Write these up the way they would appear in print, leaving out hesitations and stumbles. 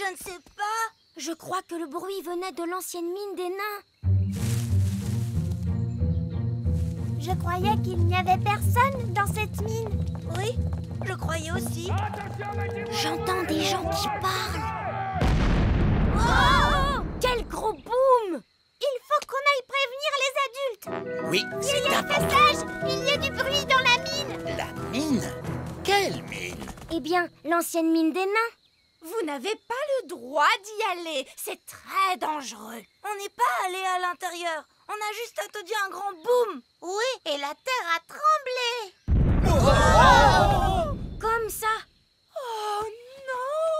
Je ne sais pas. Je crois que le bruit venait de l'ancienne mine des nains. Je croyais qu'il n'y avait personne dans cette mine. Oui, je croyais aussi. J'entends des gens qui parlent. Oh! Quel gros boom! Il faut qu'on aille prévenir les adultes. Oui, c'est important. Passage, il y a du bruit dans la mine. La mine? Quelle mine? Eh bien, l'ancienne mine des nains. Vous n'avez pas le droit d'y aller. C'est très dangereux. On n'est pas allé à l'intérieur. On a juste entendu un grand boom. Oui, et la terre a tremblé. Comme ça. Oh non!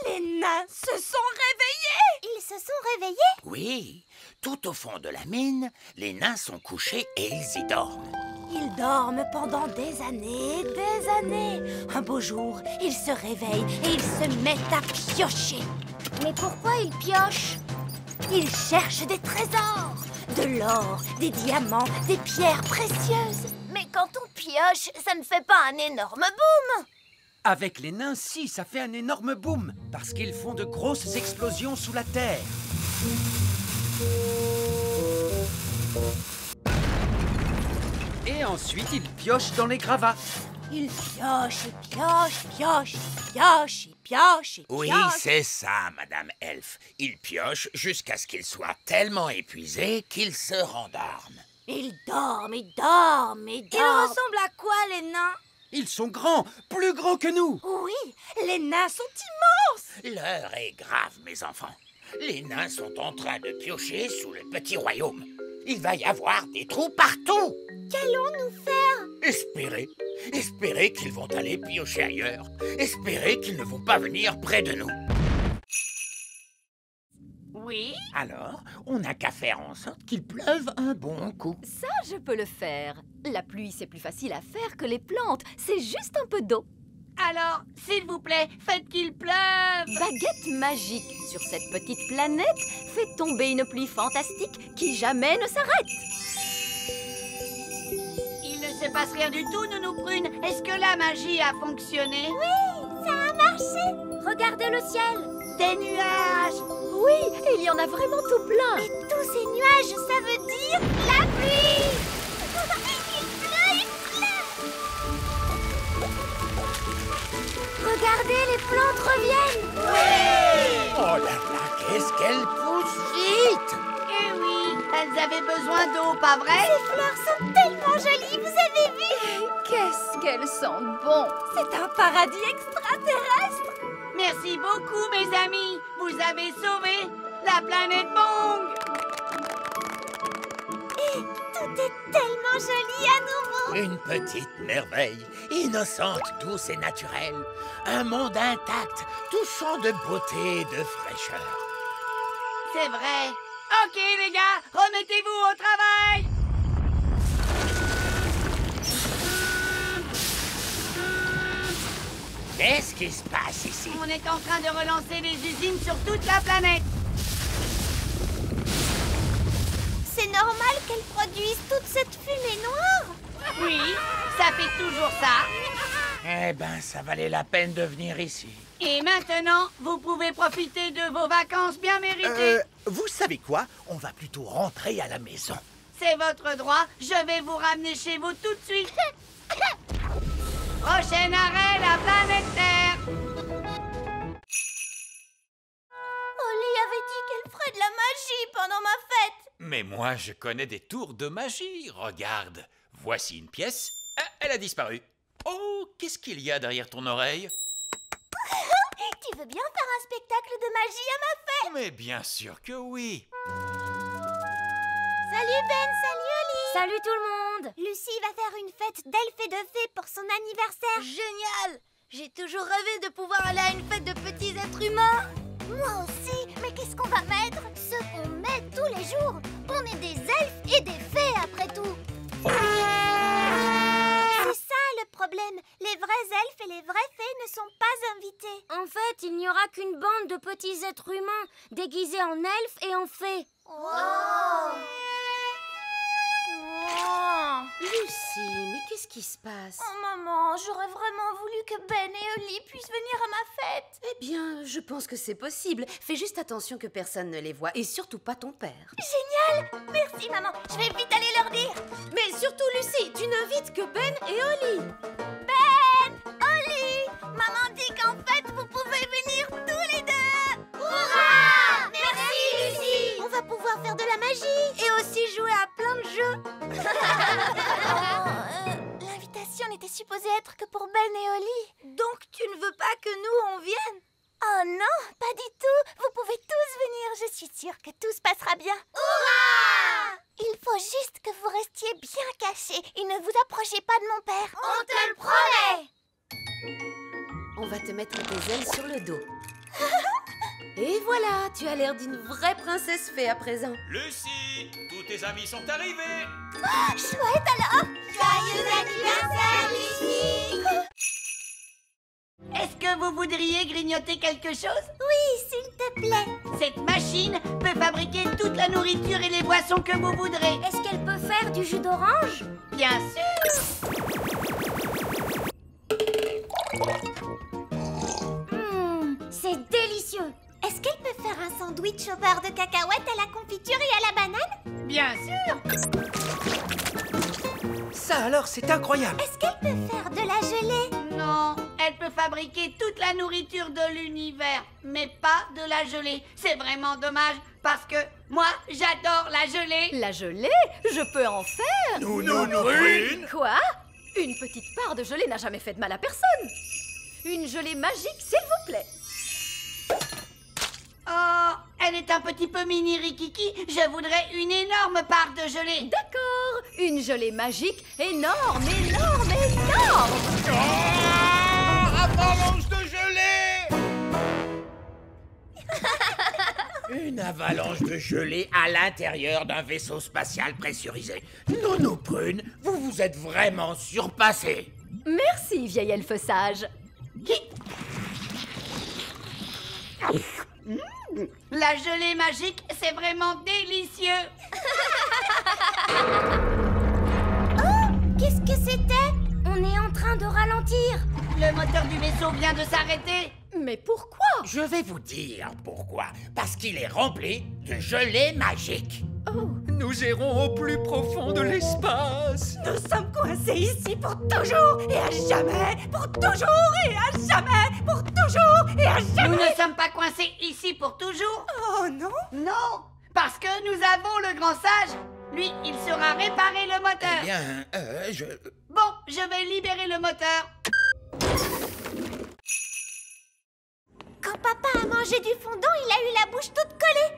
Les nains se sont réveillés! Ils se sont réveillés? Oui, tout au fond de la mine, les nains sont couchés et ils y dorment. Ils dorment pendant des années, des années. Un beau jour, ils se réveillent et ils se mettent à piocher. Mais pourquoi ils piochent? Ils cherchent des trésors, de l'or, des diamants, des pierres précieuses. Mais quand on pioche, ça ne fait pas un énorme boom. Avec les nains, si, ça fait un énorme boom, parce qu'ils font de grosses explosions sous la terre. Et ensuite, ils piochent dans les gravats. Ils piochent et piochent, piochent, piochent et piochent et Oui, piochent. c'est ça, Madame Elfe. Ils piochent jusqu'à ce qu'ils soient tellement épuisés qu'ils se rendorment. Ils dorment, ils dorment, ils dorment. Ils ressemblent à quoi, les nains? Ils sont grands, plus grands que nous. Oui, les nains sont immenses. L'heure est grave, mes enfants. Les nains sont en train de piocher sous le petit royaume. Il va y avoir des trous partout. Qu'allons-nous faire? Espérez qu'ils vont aller piocher ailleurs. Espérez qu'ils ne vont pas venir près de nous. Oui, Alors, on n'a qu'à faire en sorte qu'il pleuve un bon coup. ça je peux le faire. La pluie c'est plus facile à faire que les plantes, c'est juste un peu d'eau. Alors, s'il vous plaît, faites qu'il pleuve. Baguette magique sur cette petite planète fait tomber une pluie fantastique qui jamais ne s'arrête. Il ne se passe rien du tout, Nounou Prune. Est-ce que la magie a fonctionné? Ça a marché. Regardez le ciel. Des nuages. Oui, il y en a vraiment tout plein. Et tous ces nuages, ça veut dire la pluie. Il pleut. Regardez, les plantes reviennent. Oh là là, qu'est-ce qu'elle pousse vite! Eh oui, elles avaient besoin d'eau, pas vrai? Ces fleurs sont tellement jolies, vous avez vu? Qu'est-ce qu'elles sentent bon! C'est un paradis extraterrestre. Merci beaucoup, mes amis. Vous avez sauvé la planète Bong. Tout est tellement joli à nouveau. Une petite merveille, innocente, douce et naturelle. Un monde intact, touchant de beauté et de fraîcheur. C'est vrai. Ok, les gars, remettez-vous au travail. Qu'est-ce qui se passe ici? On est en train de relancer les usines sur toute la planète. C'est normal qu'elles produisent toute cette fumée noire. Oui, ça fait toujours ça. Eh ben, ça valait la peine de venir ici. Et maintenant, vous pouvez profiter de vos vacances bien méritées. Vous savez quoi? On va plutôt rentrer à la maison. C'est votre droit. Je vais vous ramener chez vous tout de suite. Prochain arrêt, la planète Terre. Molly avait dit qu'elle ferait de la magie pendant ma fête. Mais moi, je connais des tours de magie. Regarde, voici une pièce. Ah, elle a disparu. Oh, qu'est-ce qu'il y a derrière ton oreille? Tu veux bien faire un spectacle de magie à ma fête? Mais bien sûr que oui. Salut Ben, salut Oli. Salut tout le monde. Lucie va faire une fête d'elfes et de fées pour son anniversaire. Génial. J'ai toujours rêvé de pouvoir aller à une fête de petits êtres humains. Moi aussi, mais qu'est-ce qu'on va mettre? Ce qu'on met tous les jours. On est des elfes et des fées après tout. C'est ça le problème. Les vrais elfes et les vraies fées ne sont pas invités. En fait, il n'y aura qu'une bande de petits êtres humains déguisés en elfes et en fées. Oh. maman. Lucie, mais qu'est-ce qui se passe? Oh maman, j'aurais vraiment voulu que Ben et Oli puissent venir à ma fête. Eh bien, je pense que c'est possible. Fais juste attention que personne ne les voit, et surtout pas ton père. Génial! Merci maman, je vais vite aller leur dire. Mais surtout, Lucie, tu n'invites que Ben et Oli. Ben! Oli! Maman dit qu'en fait, vous pouvez venir tous les deux! Hurrah! Merci Lucie! On va pouvoir faire de la magie! Et aussi jouer à plein de jeux. L'invitation n'était supposée être que pour Ben et Oli. Donc tu ne veux pas que nous on vienne? Oh non, pas du tout! Vous pouvez tous venir, je suis sûre que tout se passera bien. Hurrah! Il faut juste que vous restiez bien cachés et ne vous approchez pas de mon père. On te le promet! On va te mettre tes ailes sur le dos. Et voilà, tu as l'air d'une vraie princesse fée à présent. Lucie, tous tes amis sont arrivés. Chouette alors! Joyeux anniversaire, Lucie! Est-ce que vous voudriez grignoter quelque chose? Oui, s'il te plaît. Cette machine peut fabriquer toute la nourriture et les boissons que vous voudrez. Est-ce qu'elle peut faire du jus d'orange? Bien sûr! C'est délicieux. Est-ce qu'elle peut faire un sandwich au beurre de cacahuète, à la confiture et à la banane? Bien sûr! Ça alors, c'est incroyable. Est-ce qu'elle peut faire de la gelée? Non, elle peut fabriquer toute la nourriture de l'univers, mais pas de la gelée. C'est vraiment dommage, parce que moi, j'adore la gelée. La gelée? Je peux en faire. Nous, Prune. Quoi? Une petite part de gelée n'a jamais fait de mal à personne. Une gelée magique, s'il vous plaît. Oh, elle est un petit peu mini rikiki. Je voudrais une énorme part de gelée. D'accord, une gelée magique énorme, énorme, énorme. Avalanche de gelée. Une avalanche de gelée à l'intérieur d'un vaisseau spatial pressurisé. Nounou Prune, vous vous êtes vraiment surpassée. Merci, vieil elfe sage. La gelée magique, c'est vraiment délicieux. Qu'est-ce que c'était? On est en train de ralentir. Le moteur du vaisseau vient de s'arrêter. Mais pourquoi? Je vais vous dire pourquoi. Parce qu'il est rempli de gelée magique. Nous irons au plus profond de l'espace. Nous sommes coincés ici pour toujours et à jamais. Pour toujours et à jamais. Pour toujours et à Nous jamais. ne sommes pas coincés ici pour toujours. Oh non. Non, parce que nous avons le grand sage. Lui, il saura réparer le moteur. Eh bien, je... Bon, je vais libérer le moteur. Quand papa a mangé du fondant, il a eu la bouche toute collée.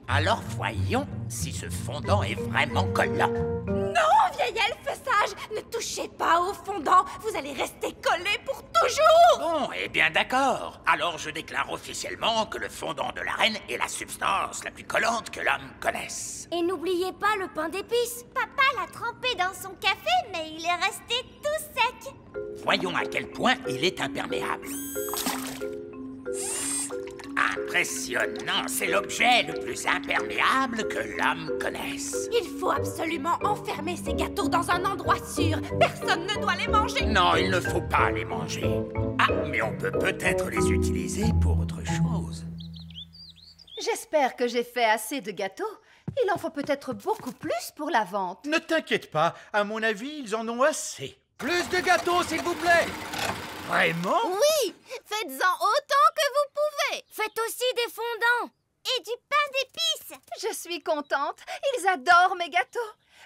Alors voyons si ce fondant est vraiment collant. Non, vieil elfe sage, ne touchez pas au fondant. Vous allez rester collés pour toujours. Bon, eh bien d'accord. Alors je déclare officiellement que le fondant de la reine est la substance la plus collante que l'homme connaisse. Et n'oubliez pas le pain d'épices. Papa l'a trempé dans son café, mais il est resté tout sec. Voyons à quel point il est imperméable. Impressionnant, c'est l'objet le plus imperméable que l'homme connaisse. Il faut absolument enfermer ces gâteaux dans un endroit sûr. Personne ne doit les manger. Non, il ne faut pas les manger. Ah, mais on peut peut-être les utiliser pour autre chose. J'espère que j'ai fait assez de gâteaux. Il en faut peut-être beaucoup plus pour la vente. Ne t'inquiète pas, à mon avis, ils en ont assez. Plus de gâteaux, s'il vous plaît. Vraiment? Oui, faites-en autant que vous pouvez. Faites aussi des fondants. Et du pain d'épices. Je suis contente. Ils adorent mes gâteaux.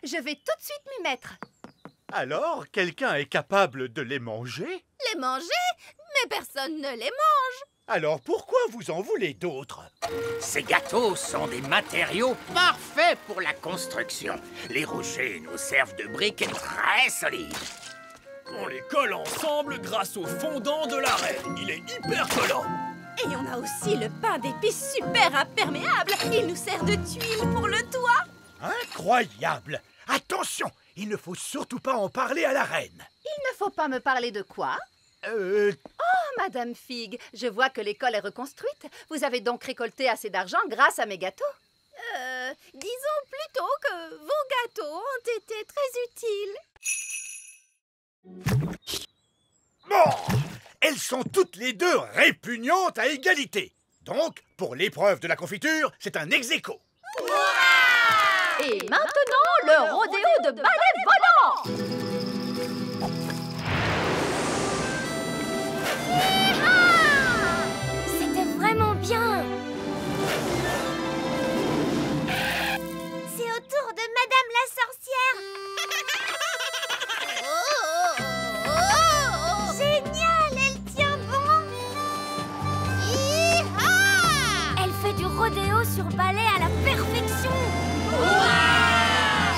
Je vais tout de suite m'y mettre. Alors, quelqu'un est capable de les manger? Les manger? Mais personne ne les mange. Alors pourquoi vous en voulez d'autres? Ces gâteaux sont des matériaux parfaits pour la construction. Les rochers nous servent de briques très solides. On les colle ensemble grâce au fondant de la reine. Il est hyper collant. Et on a aussi le pain d'épices super imperméable. Il nous sert de tuile pour le toit. Incroyable! Attention, il ne faut surtout pas en parler à la reine. Il ne faut pas me parler de quoi? Madame Fig, je vois que l'école est reconstruite. Vous avez donc récolté assez d'argent grâce à mes gâteaux. disons plutôt que vos gâteaux ont été très utiles. Bon, elles sont toutes les deux répugnantes à égalité. Donc, pour l'épreuve de la confiture, c'est un ex-aequo. Et maintenant, le rodéo de balai volant! C'était vraiment bien. C'est au tour de Madame la sorcière. Génial, elle tient bon. Hi-ha! Elle fait du rodéo sur balai à la perfection.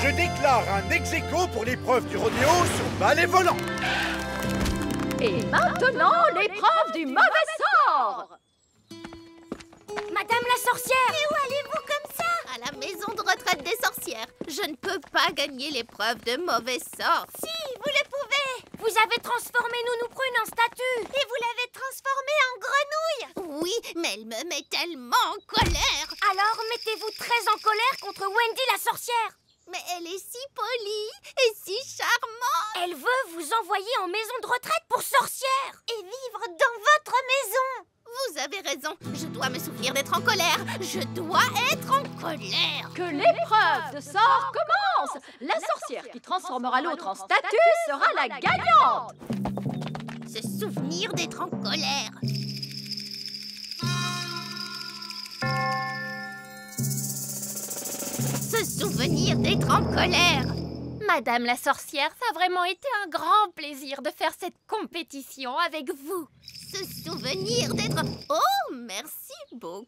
Je déclare un ex-aequo pour l'épreuve du rodéo sur balai volant. Et maintenant, l'épreuve du mauvais sort! Madame la sorcière! Et où allez-vous comme ça? À la maison de retraite des sorcières. Je ne peux pas gagner l'épreuve de mauvais sort. Si, vous le pouvez. Vous avez transformé Nounou Prune en statue. Et vous l'avez transformée en grenouille. Oui, mais elle me met tellement en colère. Alors mettez-vous très en colère contre Wendy la sorcière. Mais elle est si polie et si charmante. Elle veut vous envoyer en maison de retraite pour sorcières. Et vivre dans votre maison. Vous avez raison, je dois me souvenir d'être en colère. Je dois être en colère. Que l'épreuve de sort commence! La sorcière qui transformera l'autre en statue sera la gagnante! Se souvenir d'être en colère. Se souvenir d'être en colère. Madame la sorcière, ça a vraiment été un grand plaisir de faire cette compétition avec vous. Se souvenir d'être... Oh, merci beaucoup.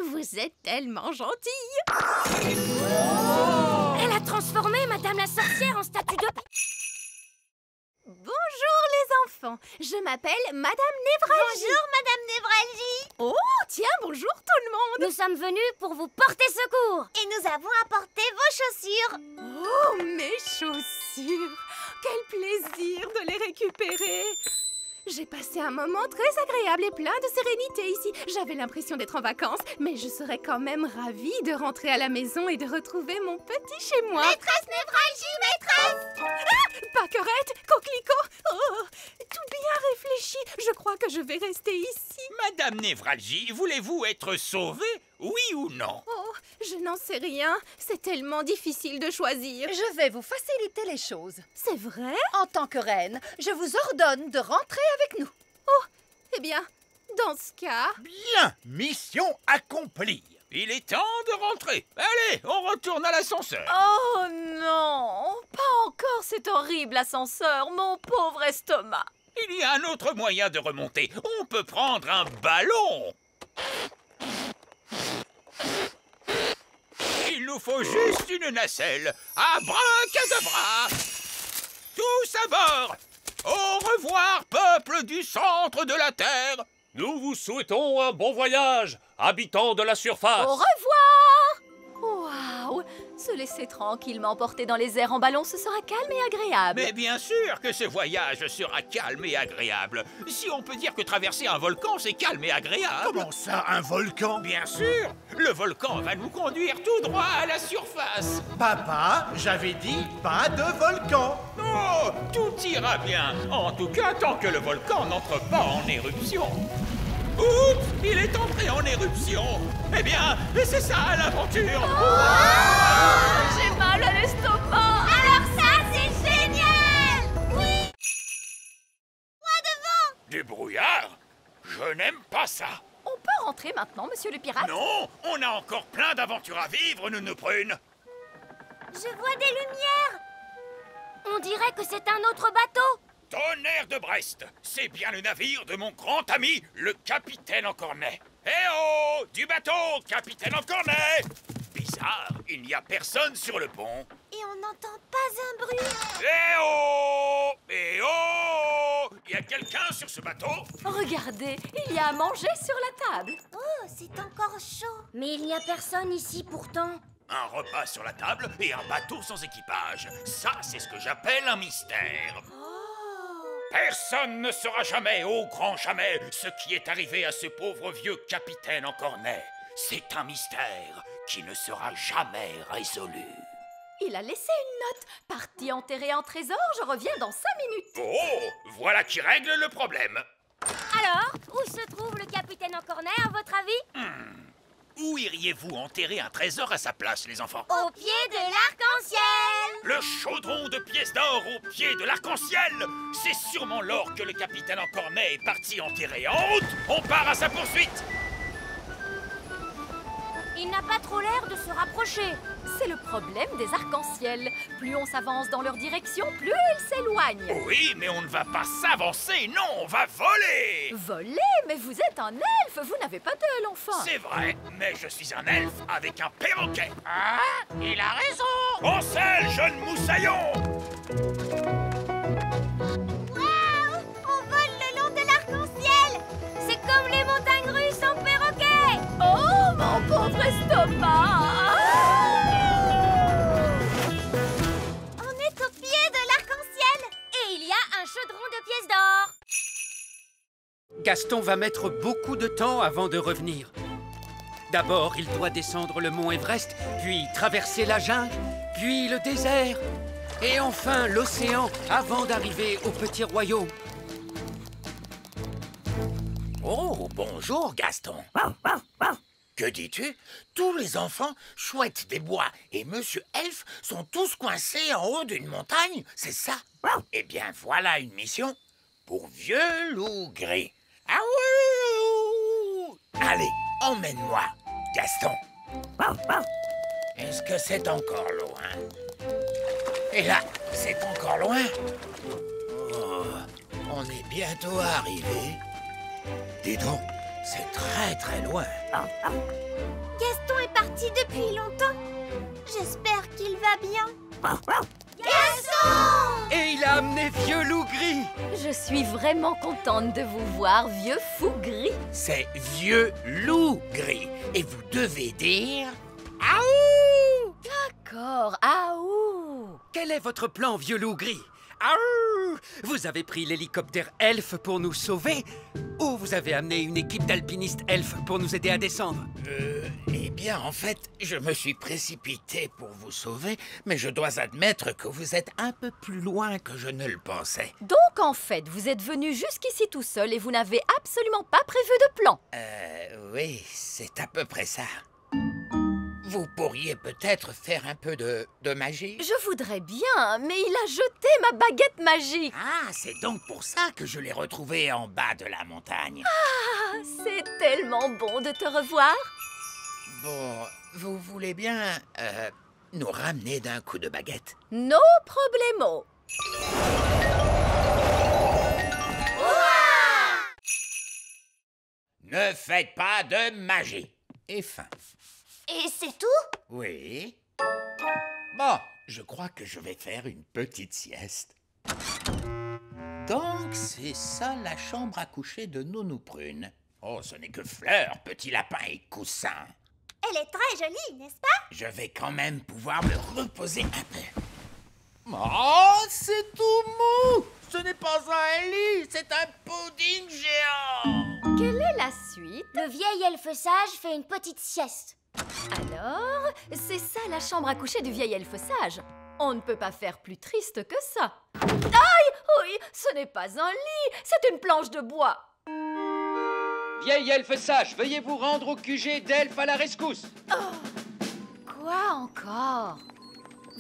Vous êtes tellement gentille. Elle a transformé Madame la sorcière en statue de... Bonjour les enfants, je m'appelle Madame Névralgie. Bonjour Madame Névralgie. Oh, tiens, bonjour tout le monde. Nous sommes venus pour vous porter secours. Et nous avons apporté vos chaussures. Oh, mes chaussures. Quel plaisir de les récupérer. J'ai passé un moment très agréable et plein de sérénité ici. J'avais l'impression d'être en vacances, mais je serais quand même ravie de rentrer à la maison et de retrouver mon petit chez-moi. Maîtresse Névralgie, maîtresse! Ah, Pâquerette, coquelicot, oh, tout bien réfléchi. Je crois que je vais rester ici. Madame Névralgie, voulez-vous être sauvée, oui ou non? Oh, je n'en sais rien. C'est tellement difficile de choisir. Je vais vous faciliter les choses. C'est vrai? En tant que reine, je vous ordonne de rentrer avec nous. Oh, eh bien, dans ce cas... Bien, mission accomplie. Il est temps de rentrer. Allez, on retourne à l'ascenseur. Oh non, pas encore cet horrible ascenseur, mon pauvre estomac. Il y a un autre moyen de remonter. On peut prendre un ballon. Il nous faut juste une nacelle. Abracadabra! Tous à bord! Au revoir, peuple du centre de la Terre! Nous vous souhaitons un bon voyage, habitants de la surface. Au revoir! Waouh! Se laisser tranquillement porter dans les airs en ballon, ce sera calme et agréable. Mais bien sûr que ce voyage sera calme et agréable. Si on peut dire que traverser un volcan, c'est calme et agréable. Comment ça, un volcan? Bien sûr! Le volcan va nous conduire tout droit à la surface. Papa, j'avais dit pas de volcan. Oh, tout ira bien. En tout cas, tant que le volcan n'entre pas en éruption. Oups, il est entré en éruption. Eh bien, c'est ça l'aventure. J'ai mal à l'estomac. Alors ça, c'est génial! Oui! Moi devant! Du brouillard? Je n'aime pas ça. On peut rentrer maintenant, monsieur le pirate? Non, on a encore plein d'aventures à vivre, Nounou Prune. Je vois des lumières! On dirait que c'est un autre bateau. Tonnerre de Brest, c'est bien le navire de mon grand ami, le capitaine Encornet. Eh oh, du bateau, capitaine Encornet! Bizarre, il n'y a personne sur le pont. Et on n'entend pas un bruit. Eh oh! Eh oh! Y a quelqu'un sur ce bateau? Regardez, il y a à manger sur la table. Oh, c'est encore chaud. Mais il n'y a personne ici pourtant. Un repas sur la table et un bateau sans équipage. Ça, c'est ce que j'appelle un mystère. Personne ne saura jamais, au grand jamais, ce qui est arrivé à ce pauvre vieux capitaine Encornet. C'est un mystère qui ne sera jamais résolu. Il a laissé une note. Parti enterrer un trésor, je reviens dans 5 minutes. Oh, voilà qui règle le problème. Alors, où se trouve le capitaine Encornet, à votre avis? Où iriez-vous enterrer un trésor à sa place, les enfants? Au pied de l'arc-en-ciel. Le chaudron de pièces d'or au pied de l'arc-en-ciel. C'est sûrement l'or que le capitaine Encornet est parti enterrer. En route, on part à sa poursuite. Il n'a pas trop l'air de se rapprocher. C'est le problème des arcs-en-ciel. Plus on s'avance dans leur direction, plus ils s'éloignent. Oui, mais on ne va pas s'avancer, non, on va voler. Voler? Mais vous êtes un elfe, vous n'avez pas d'aile, enfin. C'est vrai, mais je suis un elfe avec un perroquet. Ah, il a raison. En selle, jeune moussaillon. Waouh! On vole le long de l'arc-en-ciel! C'est comme les montagnes russes en perroquet. Oh, mon pauvre estomac! On est au pied de l'arc-en-ciel! Et il y a un chaudron de pièces d'or. Gaston va mettre beaucoup de temps avant de revenir. D'abord, il doit descendre le mont Everest, puis traverser la jungle, puis le désert, et enfin l'océan avant d'arriver au petit royaume. Oh, bonjour, Gaston. Que dis-tu? Tous les enfants chouettes des bois et Monsieur Elfe sont tous coincés en haut d'une montagne, c'est ça? Eh bien, voilà une mission pour Vieux Loup Gris. Ah oui! Allez, emmène-moi, Gaston. Est-ce que c'est encore loin? Et là, c'est encore loin? Oh, on est bientôt arrivé. Dis donc, c'est très très loin. Gaston est parti depuis longtemps. J'espère qu'il va bien. Gaston! Et il a amené Vieux Loup Gris. Je suis vraiment contente de vous voir, vieux fou gris. C'est Vieux Loup Gris. Et vous devez dire... Aouh! D'accord, aouh! Quel est votre plan, Vieux Loup Gris? Aouh! Vous avez pris l'hélicoptère elfe pour nous sauver? Ou vous avez amené une équipe d'alpinistes elfes pour nous aider à descendre? Eh bien, en fait, je me suis précipité pour vous sauver, mais je dois admettre que vous êtes un peu plus loin que je ne le pensais. Donc, en fait, vous êtes venu jusqu'ici tout seul et vous n'avez absolument pas prévu de plan. Oui, c'est à peu près ça. Vous pourriez peut-être faire un peu de magie? Je voudrais bien, mais il a jeté ma baguette magique. Ah, c'est donc pour ça que je l'ai retrouvé en bas de la montagne. Ah, c'est tellement bon de te revoir. Bon, vous voulez bien nous ramener d'un coup de baguette? No problemo. Ne faites pas de magie. Et fin. Et c'est tout? Oui. Bon, je crois que je vais faire une petite sieste. Donc, c'est ça la chambre à coucher de Nounou Prune. Oh, ce n'est que fleurs, petit lapin et coussin. Elle est très jolie, n'est-ce pas? Je vais quand même pouvoir me reposer un peu. Oh, c'est tout mou! Ce n'est pas un lit, c'est un pudding géant! Quelle est la suite? Le vieil elfe sage fait une petite sieste. Alors, c'est ça la chambre à coucher du vieil elfe sage. On ne peut pas faire plus triste que ça. Aïe! Oui, ce n'est pas un lit, c'est une planche de bois. Vieil elfe sage, veuillez vous rendre au QG d'elfe à la rescousse. Quoi encore?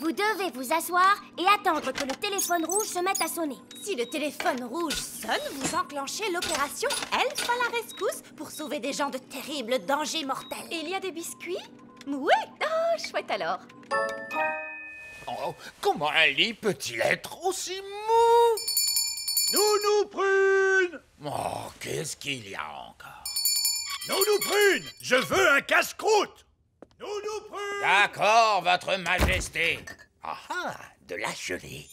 Vous devez vous asseoir et attendre que le téléphone rouge se mette à sonner. Si le téléphone rouge sonne, vous enclenchez l'opération Elfe à la rescousse pour sauver des gens de terribles dangers mortels. Il y a des biscuits? Oui. Oh, chouette alors. Oh, comment un lit peut-il être aussi mou? Nounou Prune! Oh, qu'est-ce qu'il y a encore? Nounou Prune! Je veux un casse-croûte! Nounou Prune! D'accord, votre majesté. Ah ah, de la gelée.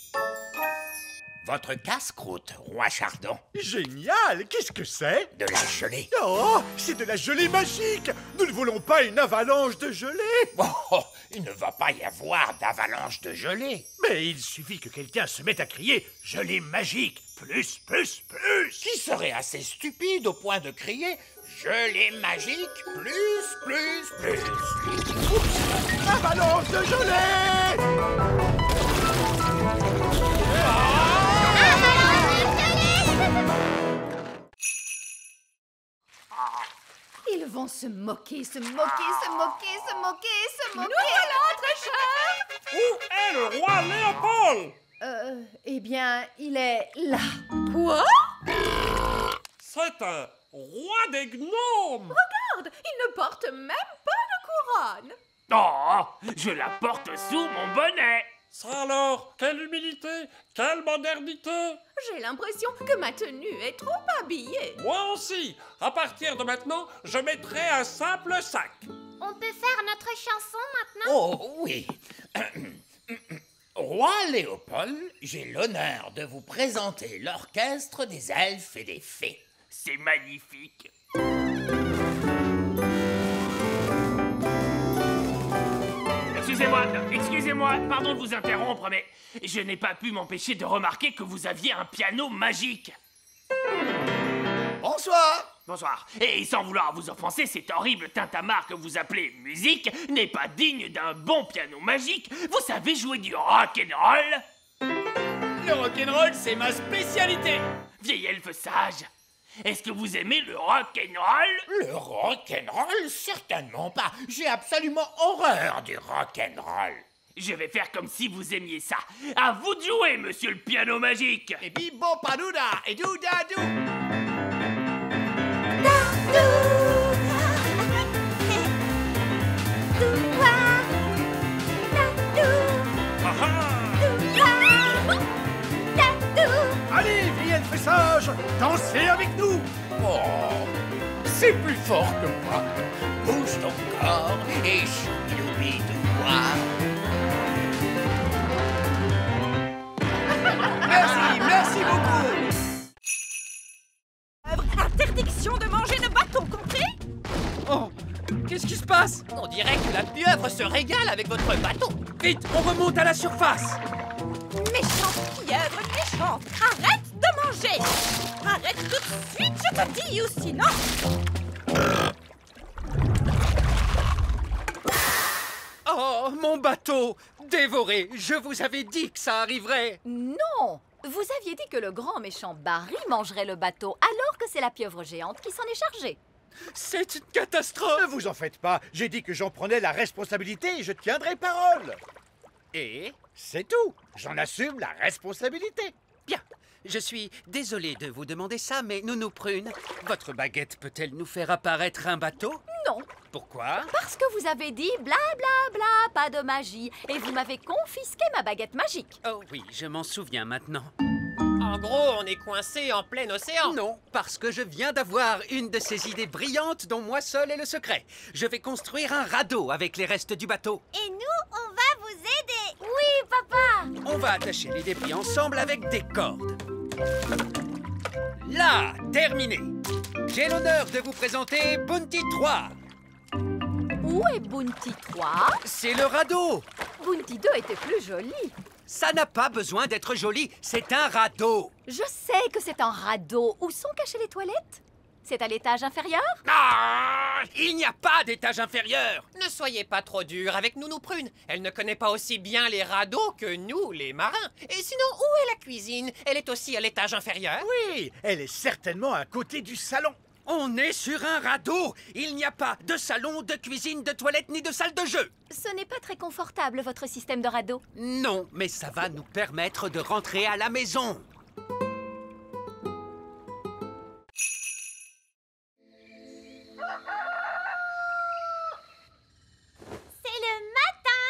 Votre casse-croûte, roi Chardon. Génial! Qu'est-ce que c'est? De la gelée. Oh, c'est de la gelée magique! Nous ne voulons pas une avalanche de gelée! Oh, il ne va pas y avoir d'avalanche de gelée. Mais il suffit que quelqu'un se mette à crier « gelée magique ! Plus, plus, plus !» Qui serait assez stupide au point de crier « gelée magique, plus, plus, plus !» Oups! Avalanche de gelée! Ils vont se moquer, se moquer, se moquer, se moquer, se moquer. Nous voilà, très cher. Où est le roi Léopold? Eh bien, il est là. Quoi? C'est un roi des gnomes. Regarde, il ne porte même pas de couronne. Oh, je la porte sous mon bonnet. Ça alors, quelle humilité, quelle modernité. J'ai l'impression que ma tenue est trop habillée. Moi aussi, à partir de maintenant, je mettrai un simple sac. On peut faire notre chanson maintenant? Oh oui. Roi Léopold, j'ai l'honneur de vous présenter l'orchestre des elfes et des fées. C'est magnifique. Excusez-moi, pardon de vous interrompre, mais je n'ai pas pu m'empêcher de remarquer que vous aviez un piano magique. Bonsoir. Bonsoir. Et sans vouloir vous offenser, cet horrible tintamarre que vous appelez musique n'est pas digne d'un bon piano magique. Vous savez jouer du rock'n'roll? Le rock'n'roll, c'est ma spécialité. Vieil elfe sage, est-ce que vous aimez le rock'n'roll? Le rock'n'roll? Certainement pas. J'ai absolument horreur du rock'n'roll. Je vais faire comme si vous aimiez ça. À vous de jouer, monsieur le piano magique. Et bibo padouda et doudadou. Allez, vieille elfe sage, dansez avec nous! Oh, c'est plus fort que moi. Bouge ton corps et choubi-doubi-dou-moi. Merci beaucoup. Interdiction de manger de bâton, compris? Oh, qu'est-ce qui se passe? On dirait que la pieuvre se régale avec votre bâton. Vite, on remonte à la surface. Méchante pieuvre, méchante! Arrête de manger! Arrête tout de suite, je te dis, ou sinon... Oh, mon bateau! Dévoré! Je vous avais dit que ça arriverait! Non! Vous aviez dit que le grand méchant Barry mangerait le bateau, alors que c'est la pieuvre géante qui s'en est chargée. C'est une catastrophe! Ne vous en faites pas, j'ai dit que j'en prenais la responsabilité et je tiendrai parole. Et? C'est tout, j'en assume la responsabilité. Bien. Je suis désolé de vous demander ça, mais Nounou Prune, votre baguette peut-elle nous faire apparaître un bateau? Non. Pourquoi? Parce que vous avez dit bla bla bla, pas de magie, et vous m'avez confisqué ma baguette magique. Oh oui, je m'en souviens maintenant. En gros, on est coincé en plein océan. Non, parce que je viens d'avoir une de ces idées brillantes dont moi seul est le secret. Je vais construire un radeau avec les restes du bateau. Et nous, on va vous aider. Oui, papa. On va attacher les débris ensemble avec des cordes. Là, terminé. J'ai l'honneur de vous présenter Bounty 3. Où est Bounty 3? C'est le radeau. Bounty 2 était plus joli. Ça n'a pas besoin d'être joli, c'est un radeau. Je sais que c'est un radeau. Où sont cachées les toilettes? C'est à l'étage inférieur? Ah! Il n'y a pas d'étage inférieur. Ne soyez pas trop dur avec Nounou Prune. Elle ne connaît pas aussi bien les radeaux que nous, les marins. Et sinon, où est la cuisine? Elle est aussi à l'étage inférieur? Oui, elle est certainement à côté du salon. On est sur un radeau. Il n'y a pas de salon, de cuisine, de toilette ni de salle de jeu. Ce n'est pas très confortable, votre système de radeau. Non, mais ça va nous permettre de rentrer à la maison. C'est le matin.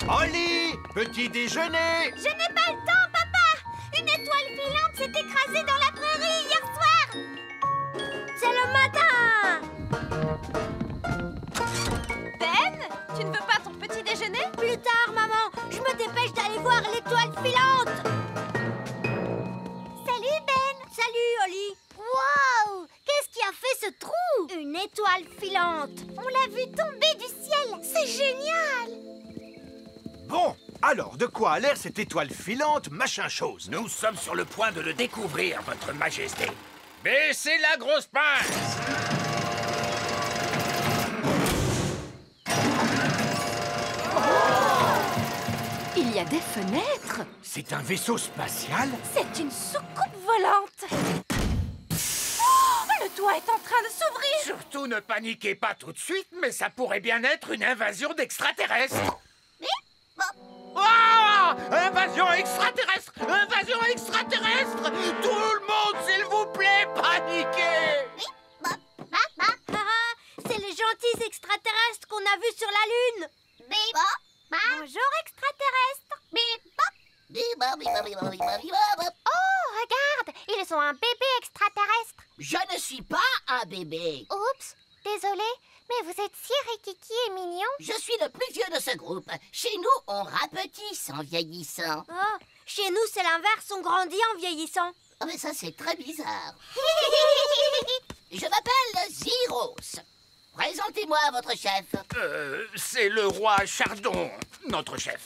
Holly, petit déjeuner. Je n'ai pas le temps, papa. Une étoile filante s'est écrasée dans la prairie hier soir. C'est le matin. Ben, tu ne veux pas ton petit déjeuner? Plus tard, maman. Je ce trou? Une étoile filante. On l'a vu tomber du ciel. C'est génial. Bon, alors de quoi a l'air cette étoile filante, machin chose? Nous sommes sur le point de le découvrir, votre majesté. Baissez la grosse pince! Il y a des fenêtres. C'est un vaisseau spatial? C'est une soucoupe volante. Oh, le toit est en train de s'ouvrir. Surtout ne paniquez pas tout de suite, mais ça pourrait bien être une invasion d'extraterrestres. Ah! Invasion extraterrestre! Invasion extraterrestre! Tout le monde, s'il vous plaît, paniquez! C'est les gentils extraterrestres qu'on a vus sur la Lune. Bonjour extraterrestres. Oh, regarde, ils ont un bébé extraterrestre. Je ne suis pas un bébé. Oups, désolé, mais vous êtes si rikiki et mignon. Je suis le plus vieux de ce groupe. Chez nous, on rapetisse en vieillissant. Oh, chez nous, c'est l'inverse, on grandit en vieillissant. Oh, mais ça, c'est très bizarre. Je m'appelle Zyros. Présentez-moi votre chef. C'est le roi Chardon, notre chef.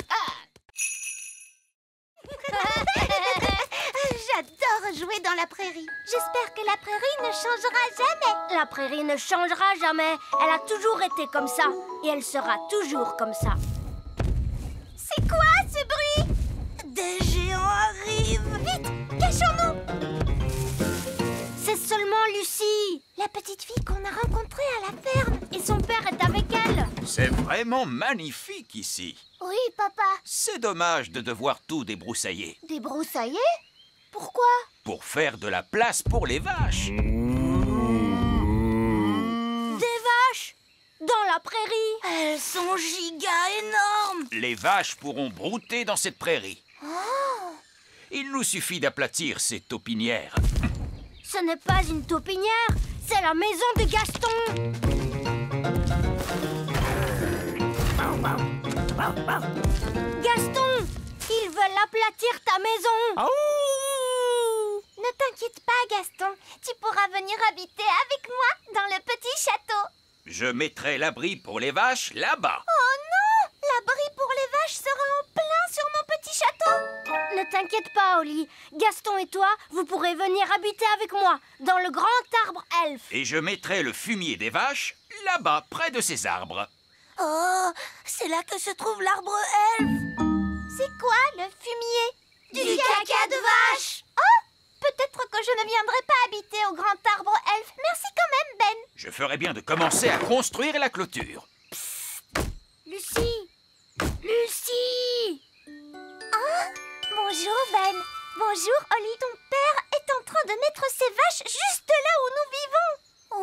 J'adore jouer dans la prairie. J'espère que la prairie ne changera jamais. La prairie ne changera jamais. Elle a toujours été comme ça. Et elle sera toujours comme ça. C'est quoi ce bruit? Des géants arrivent. Vite, cachons-nous. C'est seulement Lucie, la petite fille qu'on a rencontrée à la ferme. Et son père est avec elle. C'est vraiment magnifique ici. Oui, papa. C'est dommage de devoir tout débroussailler. Débroussailler? Pourquoi? Pour faire de la place pour les vaches. Des vaches? Dans la prairie? Elles sont giga énormes. Les vaches pourront brouter dans cette prairie. Oh! Il nous suffit d'aplatir ces taupinières. Ce n'est pas une taupinière, c'est la maison de Gaston. Gaston, ils veulent aplatir ta maison. Ne t'inquiète pas, Gaston. Tu pourras venir habiter avec moi dans le petit château. Je mettrai l'abri pour les vaches là-bas. Oh non! L'abri pour les vaches sera en plein sur mon petit château. Ne t'inquiète pas, Oli. Gaston et toi, vous pourrez venir habiter avec moi dans le grand arbre elfe. Et je mettrai le fumier des vaches là-bas, près de ces arbres. Oh, c'est là que se trouve l'arbre elfe. C'est quoi le fumier? Du caca de vache. Oh, peut-être que je ne viendrai pas habiter au grand arbre elfe. Merci quand même, Ben. Je ferai bien de commencer à construire la clôture. Psst. Lucie. Lucie. Oh, bonjour, Ben. Bonjour, Oli. Ton père est en train de mettre ses vaches juste là où nous vivons.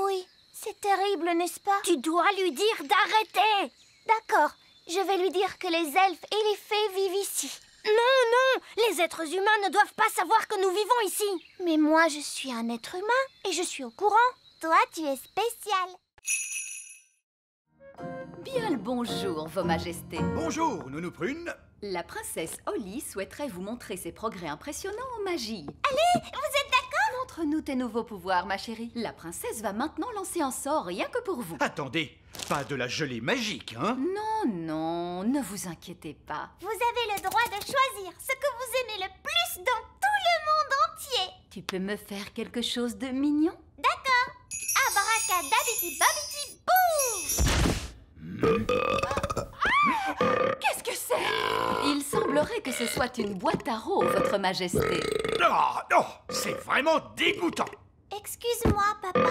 Oui, c'est terrible, n'est-ce pas? Tu dois lui dire d'arrêter. D'accord, je vais lui dire que les elfes et les fées vivent ici. Non, non, les êtres humains ne doivent pas savoir que nous vivons ici. Mais moi, je suis un être humain et je suis au courant. Toi, tu es spécial. Bien le bonjour, Vos Majestés. Bonjour, Nounou Prune. La princesse Holly souhaiterait vous montrer ses progrès impressionnants en magie. Allez, vous êtes d'accord? Montre-nous tes nouveaux pouvoirs, ma chérie. La princesse va maintenant lancer un sort rien que pour vous. Attendez, pas de la gelée magique, hein? Non, non, ne vous inquiétez pas. Vous avez le droit de choisir ce que vous aimez le plus dans tout le monde entier. Tu peux me faire quelque chose de mignon? D'accord. Abracadabiti babiti boum. Qu'est-ce que c'est? Il semblerait que ce soit une boîte à rôes, Votre Majesté. Oh, non, c'est vraiment dégoûtant. Excuse-moi, papa.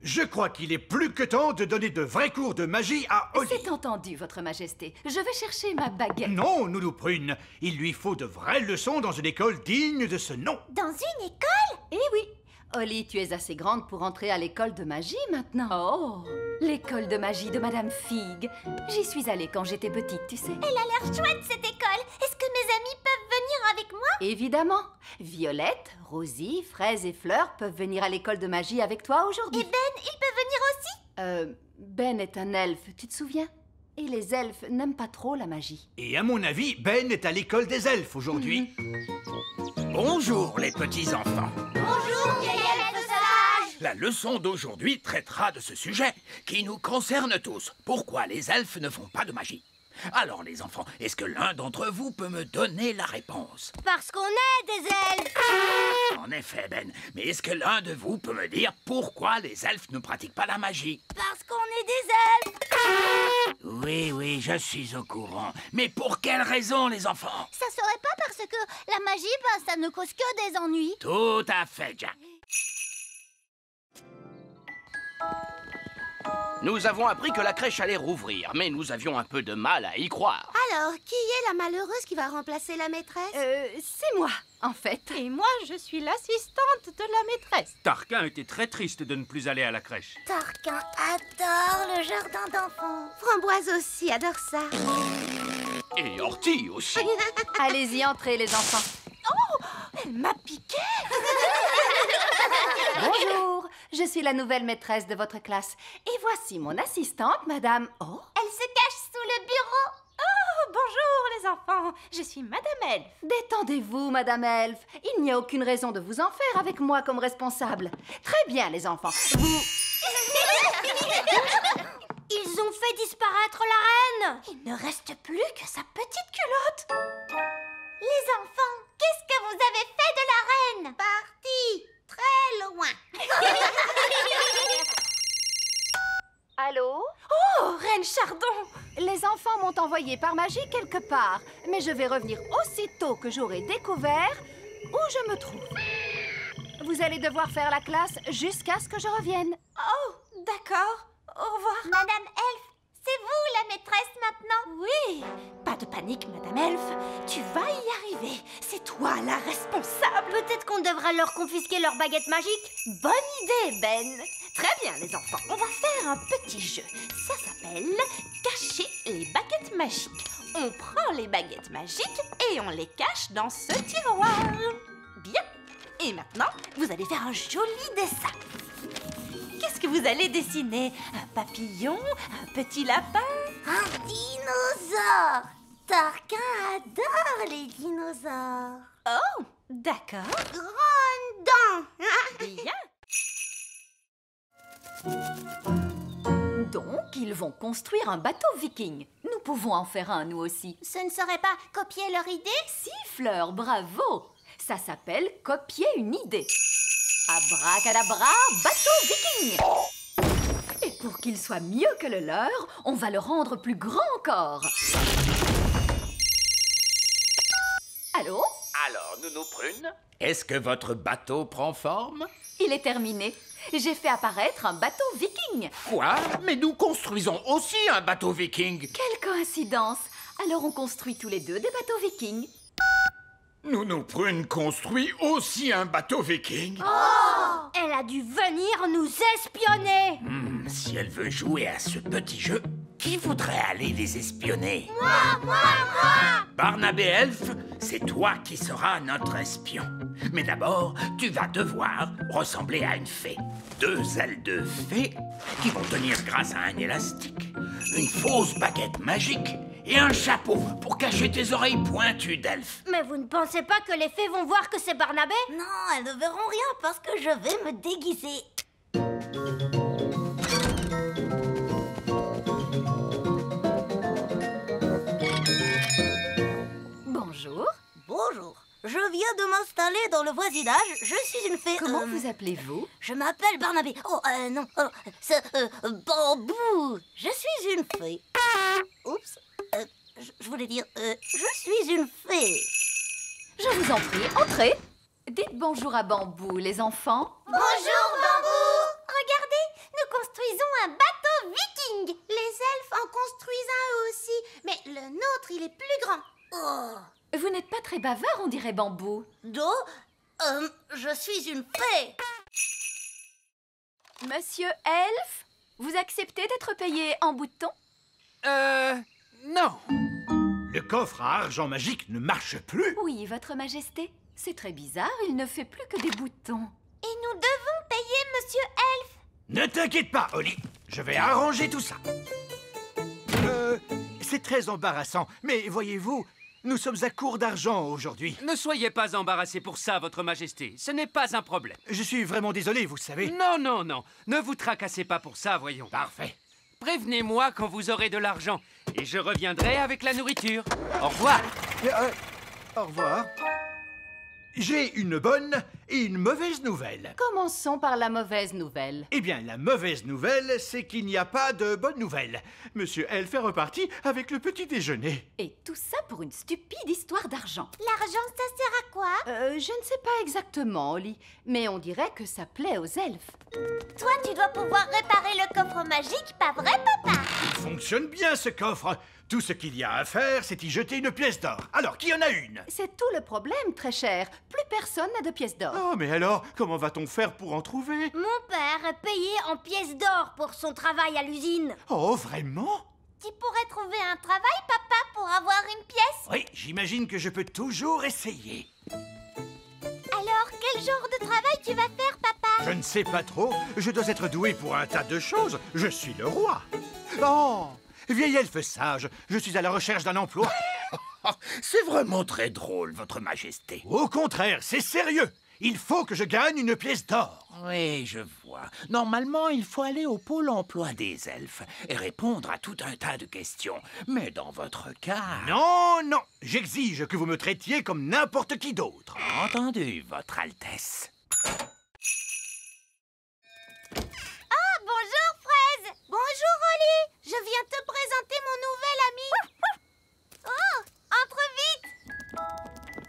Je crois qu'il est plus que temps de donner de vrais cours de magie à Holly. C'est entendu, Votre Majesté. Je vais chercher ma baguette. Non, Nounou Prune, il lui faut de vraies leçons dans une école digne de ce nom. Dans une école? Eh oui. Holly, tu es assez grande pour entrer à l'école de magie maintenant. Oh, l'école de magie de Madame Fig. J'y suis allée quand j'étais petite, tu sais. Elle a l'air chouette, cette école. Est-ce que mes amis peuvent venir avec moi? Évidemment. Violette, Rosie, Fraise et Fleur peuvent venir à l'école de magie avec toi aujourd'hui. Et Ben, il peut venir aussi? Ben est un elfe, tu te souviens? Et les elfes n'aiment pas trop la magie. Et à mon avis, Ben est à l'école des elfes aujourd'hui. Bonjour, les petits-enfants. Bonjour, vieil elfe sage. La leçon d'aujourd'hui traitera de ce sujet qui nous concerne tous. Pourquoi les elfes ne font pas de magie? Alors les enfants, est-ce que l'un d'entre vous peut me donner la réponse? Parce qu'on est des elfes. En effet, Ben. Mais est-ce que l'un de vous peut me dire pourquoi les elfes ne pratiquent pas la magie? Parce qu'on est des elfes. Oui, je suis au courant. Mais pour quelle raison, les enfants? Ça serait pas parce que la magie, ça ne cause que des ennuis. Tout à fait, Jack. Nous avons appris que la crèche allait rouvrir, mais nous avions un peu de mal à y croire. Alors, qui est la malheureuse qui va remplacer la maîtresse? C'est moi, en fait. Et moi, je suis l'assistante de la maîtresse. Tarquin était très triste de ne plus aller à la crèche. Tarquin adore le jardin d'enfants. Framboise aussi adore ça. Et Horty aussi. Allez-y, entrez, les enfants. Oh, elle m'a piqué. Bonjour, je suis la nouvelle maîtresse de votre classe. Et voici mon assistante, madame... Oh, elle se cache sous le bureau. Oh, bonjour les enfants, je suis Madame Elfe. Détendez-vous, Madame Elfe. Il n'y a aucune raison de vous en faire avec moi comme responsable. Très bien, les enfants. Vous... Ils ont fait disparaître la reine. Il ne reste plus que sa petite culotte. Les enfants, qu'est-ce que vous avez fait de la reine? Parti très loin. Allô? Oh, Reine Chardon! Les enfants m'ont envoyé par magie quelque part, mais je vais revenir aussitôt que j'aurai découvert où je me trouve. Vous allez devoir faire la classe jusqu'à ce que je revienne. Oh, d'accord. Au revoir. Madame Elfe, c'est vous la maîtresse maintenant? Oui. Pas de panique, Madame Elfe. Tu vas y arriver. C'est toi la responsable. Peut-être qu'on devra leur confisquer leur baguette magique. Bonne idée, Ben. Très bien, les enfants. On va faire un petit jeu. Ça s'appelle cacher les baguettes magiques. On prend les baguettes magiques et on les cache dans ce tiroir. Bien. Et maintenant, vous allez faire un joli dessin. Qu'est-ce que vous allez dessiner? Un papillon? Un petit lapin? Un dinosaure. Tarquin adore les dinosaures. Oh, d'accord. Grande dent. Bien. Donc, ils vont construire un bateau viking. Nous pouvons en faire un, nous aussi. Ce ne serait pas copier leur idée? Si, Fleur, bravo. Ça s'appelle copier une idée. Abracadabra, bateau viking. Et pour qu'il soit mieux que le leur, on va le rendre plus grand encore. Allô? Alors, Nounou Prune? Est-ce que votre bateau prend forme? Il est terminé. J'ai fait apparaître un bateau viking. Quoi? Mais nous construisons aussi un bateau viking. Quelle coïncidence. Alors on construit tous les deux des bateaux vikings. Nounou Prune construit aussi un bateau viking. Oh! Elle a dû venir nous espionner. Si elle veut jouer à ce petit jeu, qui voudrait aller les espionner? Moi! Barnabé Elfe, c'est toi qui seras notre espion. Mais d'abord, tu vas devoir ressembler à une fée. 2 ailes de fée qui vont tenir grâce à un élastique, une fausse baguette magique et un chapeau pour cacher tes oreilles pointues d'elfe. Mais vous ne pensez pas que les fées vont voir que c'est Barnabé? Non, elles ne verront rien parce que je vais me déguiser. Bonjour. Bonjour. Je viens de m'installer dans le voisinage. Je suis une fée. Comment vous appelez-vous? Je m'appelle Barnabé. Oh, non. C'est Bambou. Je suis une fée. Oups. Je voulais dire, je suis une fée. Je vous en prie, entrez. Dites bonjour à Bambou, les enfants. Bonjour, Bambou. Regardez, nous construisons un bateau viking. Les elfes en construisent un eux aussi, mais le nôtre, il est plus grand. Oh. Vous n'êtes pas très bavard, on dirait Bambou. Je suis une fée. Monsieur Elfe, vous acceptez d'être payé en boutons? Non. Le coffre à argent magique ne marche plus. Oui, votre majesté. C'est très bizarre, il ne fait plus que des boutons. Et nous devons payer Monsieur Elfe. Ne t'inquiète pas, Holly. Je vais arranger tout ça. C'est très embarrassant, mais voyez-vous, Nous sommes à court d'argent aujourd'hui. Ne soyez pas embarrassé pour ça, Votre Majesté. Ce n'est pas un problème. Je suis vraiment désolé, vous savez. Non, non, non. Ne vous tracassez pas pour ça, voyons. Parfait. Prévenez-moi quand vous aurez de l'argent. Et je reviendrai avec la nourriture. Au revoir. Au revoir. J'ai une bonne et une mauvaise nouvelle. Commençons par la mauvaise nouvelle. Eh bien, la mauvaise nouvelle, c'est qu'il n'y a pas de bonne nouvelle. Monsieur Elf est reparti avec le petit déjeuner. Et tout ça pour une stupide histoire d'argent. L'argent, ça sert à quoi? Je ne sais pas exactement, Oli, mais on dirait que ça plaît aux elfes. Toi, tu dois pouvoir réparer le coffre magique, pas vrai, papa? Il fonctionne bien, ce coffre. Tout ce qu'il y a à faire, c'est y jeter une pièce d'or. Alors, qui en a une? C'est tout le problème, très cher. Plus personne n'a de pièces d'or. Oh, mais alors, comment va-t-on faire pour en trouver? Mon père est payé en pièces d'or pour son travail à l'usine. Oh, vraiment? Tu pourrais trouver un travail, papa, pour avoir une pièce? Oui, j'imagine que je peux toujours essayer. Alors, quel genre de travail tu vas faire, papa? Je ne sais pas trop. Je dois être doué pour un tas de choses. Je suis le roi. Oh! Vieil elfe sage, je suis à la recherche d'un emploi. C'est vraiment très drôle, Votre Majesté. Au contraire, c'est sérieux. Il faut que je gagne une pièce d'or. Oui, je vois. Normalement, il faut aller au pôle emploi des elfes et répondre à tout un tas de questions. Mais dans votre cas... Non, non, j'exige que vous me traitiez comme n'importe qui d'autre. Entendu, Votre Altesse. Ah, bonjour, Fraise. Bonjour, Oli. Je viens te présenter mon nouvel ami. Oh, entre vite.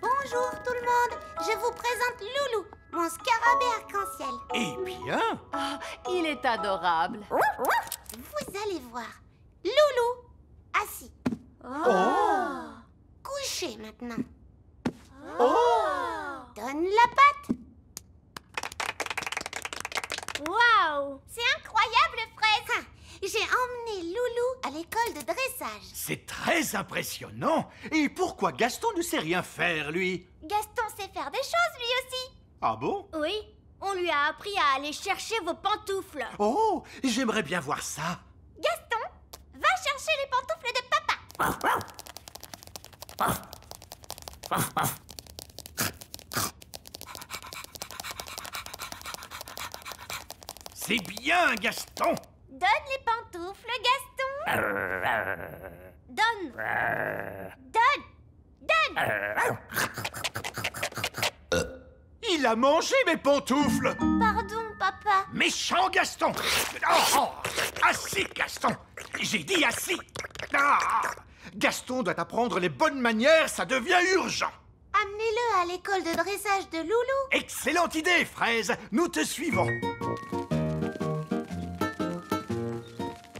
Bonjour, tout le monde. Je vous présente Loulou, mon scarabée arc-en-ciel. Eh bien... Ah, il est adorable. Vous allez voir. Loulou, assis. Oh. Couché maintenant. Oh. Donne la patte. Waouh! C'est incroyable, Fraise. J'ai emmené Loulou à l'école de dressage. C'est très impressionnant. Et pourquoi Gaston ne sait rien faire, lui? Gaston sait faire des choses, lui aussi. Ah bon? Oui, on lui a appris à aller chercher vos pantoufles. Oh, j'aimerais bien voir ça. Gaston, va chercher les pantoufles de papa. C'est bien, Gaston. Donne les pantoufles, Gaston. Donne. Il a mangé mes pantoufles. Pardon, papa. Méchant Gaston. Oh, assis, Gaston. J'ai dit assis. Ah, Gaston doit apprendre les bonnes manières, ça devient urgent. Amenez-le à l'école de dressage de Loulou. Excellente idée, Fraise. Nous te suivons.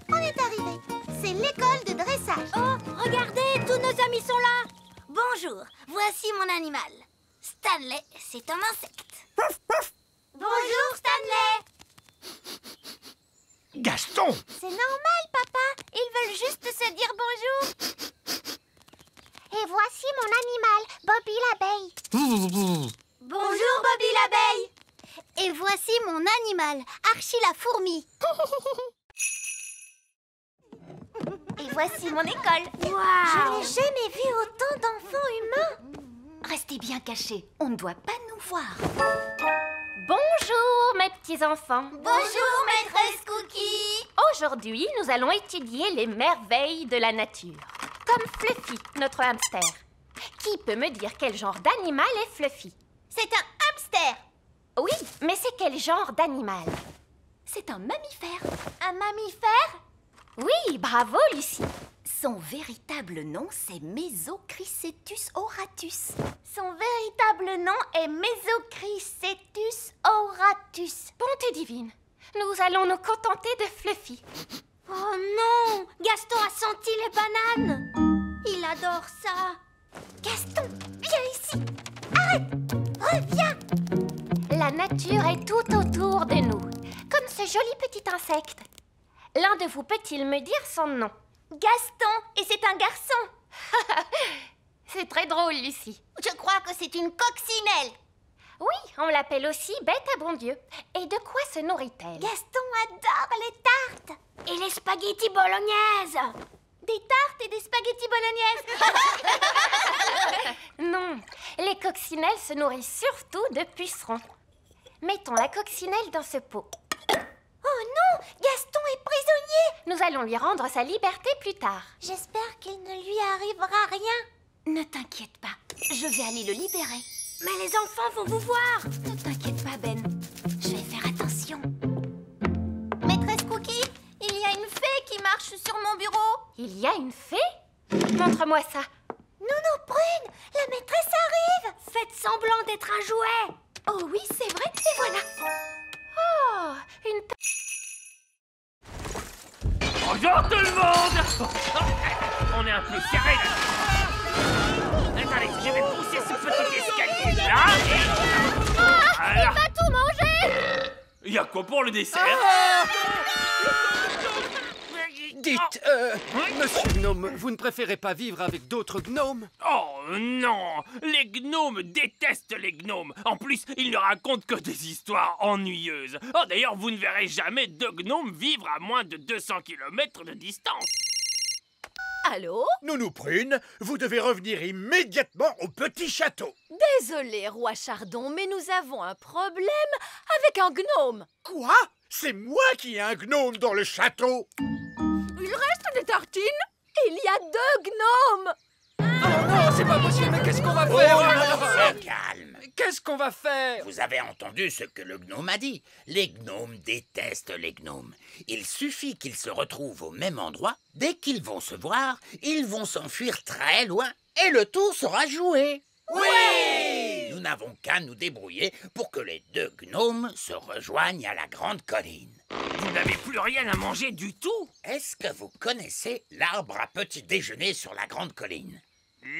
On est arrivé. C'est l'école de dressage. Oh, regardez, tous nos amis sont là. Bonjour, voici mon animal. Stanley, c'est un insecte. Bonjour, Stanley. Gaston. C'est normal, papa. Ils veulent juste se dire bonjour. Et voici mon animal, Bobby l'abeille. Bonjour, Bobby l'abeille. Et voici mon animal, Archie la fourmi. Et voici mon école. Je n'ai jamais vu autant d'enfants humains. Restez bien cachés, on ne doit pas nous voir. Bonjour, mes petits enfants. Bonjour, maîtresse Cookie. Aujourd'hui, nous allons étudier les merveilles de la nature. Comme Fluffy, notre hamster. Qui peut me dire quel genre d'animal est Fluffy? C'est un hamster. Oui, mais c'est quel genre d'animal? C'est un mammifère. Un mammifère? Oui, bravo, Lucie. Son véritable nom, c'est Mesochrysetus auratus. Son véritable nom est Mesochrysetus auratus. Bonté divine, nous allons nous contenter de Fluffy. Oh non, Gaston a senti les bananes. Il adore ça. Gaston, viens ici. Arrête, reviens. La nature est tout autour de nous, comme ce joli petit insecte. L'un de vous peut-il me dire son nom? Gaston, et c'est un garçon. C'est très drôle, Lucie. Je crois que c'est une coccinelle. Oui, on l'appelle aussi bête à bon Dieu. Et de quoi se nourrit-elle? Gaston adore les tartes. Et les spaghettis bolognaises. Des tartes et des spaghettis bolognaise. Non, les coccinelles se nourrissent surtout de pucerons. Mettons la coccinelle dans ce pot. Oh non, Gaston est prisonnier. Nous allons lui rendre sa liberté plus tard. J'espère qu'il ne lui arrivera rien. Ne t'inquiète pas, je vais aller le libérer. Mais les enfants vont vous voir. Ne t'inquiète pas, Ben. Je vais faire attention. Maîtresse Cookie, il y a une fée qui marche sur mon bureau. Il y a une fée? Montre-moi ça. Nounou Prune, la maîtresse arrive. Faites semblant d'être un jouet. Oh oui, c'est vrai, et voilà. Oh, une... Bonjour tout le monde. On est un peu serré là. Attendez, je vais pousser ce petit escalier là et... Il va tout manger. Il y a quoi pour le dessert? Dites, monsieur Gnome, vous ne préférez pas vivre avec d'autres gnomes? Oh non! Les gnomes détestent les gnomes. En plus, ils ne racontent que des histoires ennuyeuses. Oh, d'ailleurs, vous ne verrez jamais deux gnomes vivre à moins de 200 km de distance. Allô? Nounou Prune, vous devez revenir immédiatement au petit château. Désolé, roi Chardon, mais nous avons un problème avec un gnome. Quoi? C'est moi qui ai un gnome dans le château. Il reste des tartines? Il y a deux gnomes. Oh non, c'est pas possible, mais qu'est-ce qu'on va faire? Calme. Qu'est-ce qu'on va faire? Vous avez entendu ce que le gnome a dit. Les gnomes détestent les gnomes. Il suffit qu'ils se retrouvent au même endroit. Dès qu'ils vont se voir, ils vont s'enfuir très loin et le tour sera joué. Oui! Nous n'avons qu'à nous débrouiller pour que les deux gnomes se rejoignent à la grande colline. Vous n'avez plus rien à manger du tout? Est-ce que vous connaissez l'arbre à petit déjeuner sur la grande colline?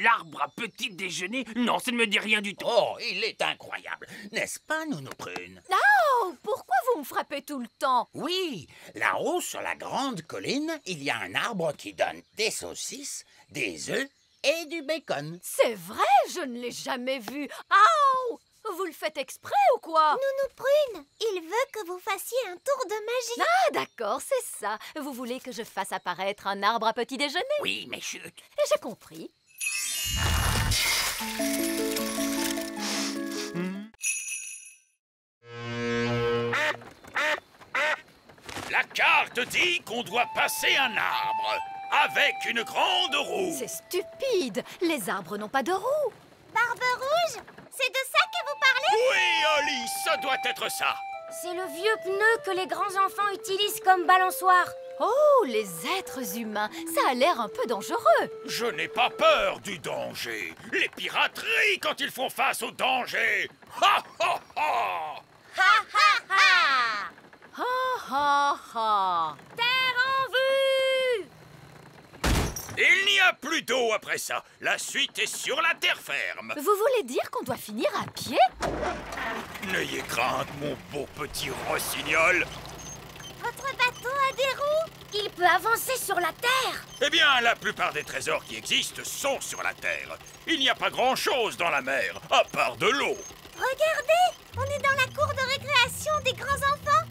L'arbre à petit déjeuner? Non, ça ne me dit rien du tout. Oh, il est incroyable, n'est-ce pas, Nounou Prune? Oh, pourquoi vous me frappez tout le temps? Oui, là-haut sur la grande colline, il y a un arbre qui donne des saucisses, des œufs et du bacon. C'est vrai, je ne l'ai jamais vu. Aouh! Vous le faites exprès ou quoi? Nounou Prune, il veut que vous fassiez un tour de magie. Ah, d'accord, c'est ça. Vous voulez que je fasse apparaître un arbre à petit déjeuner? Oui, mais chut. J'ai compris. La carte dit qu'on doit passer un arbre avec une grande roue. C'est stupide. Les arbres n'ont pas de roue. Barbe Rouge, c'est de ça que vous parlez? Oui, Oli, ça doit être ça. C'est le vieux pneu que les grands enfants utilisent comme balançoire. Oh, les êtres humains, ça a l'air un peu dangereux. Je n'ai pas peur du danger. Les pirates rient quand ils font face au danger. Ha ha ha! Ha ha ha! Ha ha ha! Terre en vue! Il n'y a plus d'eau après ça. La suite est sur la terre ferme. Vous voulez dire qu'on doit finir à pied? N'ayez crainte, mon beau petit rossignol. Votre bateau a des roues? Il peut avancer sur la terre. Eh bien, la plupart des trésors qui existent sont sur la terre. Il n'y a pas grand-chose dans la mer, à part de l'eau. Regardez, on est dans la cour de récréation des grands enfants.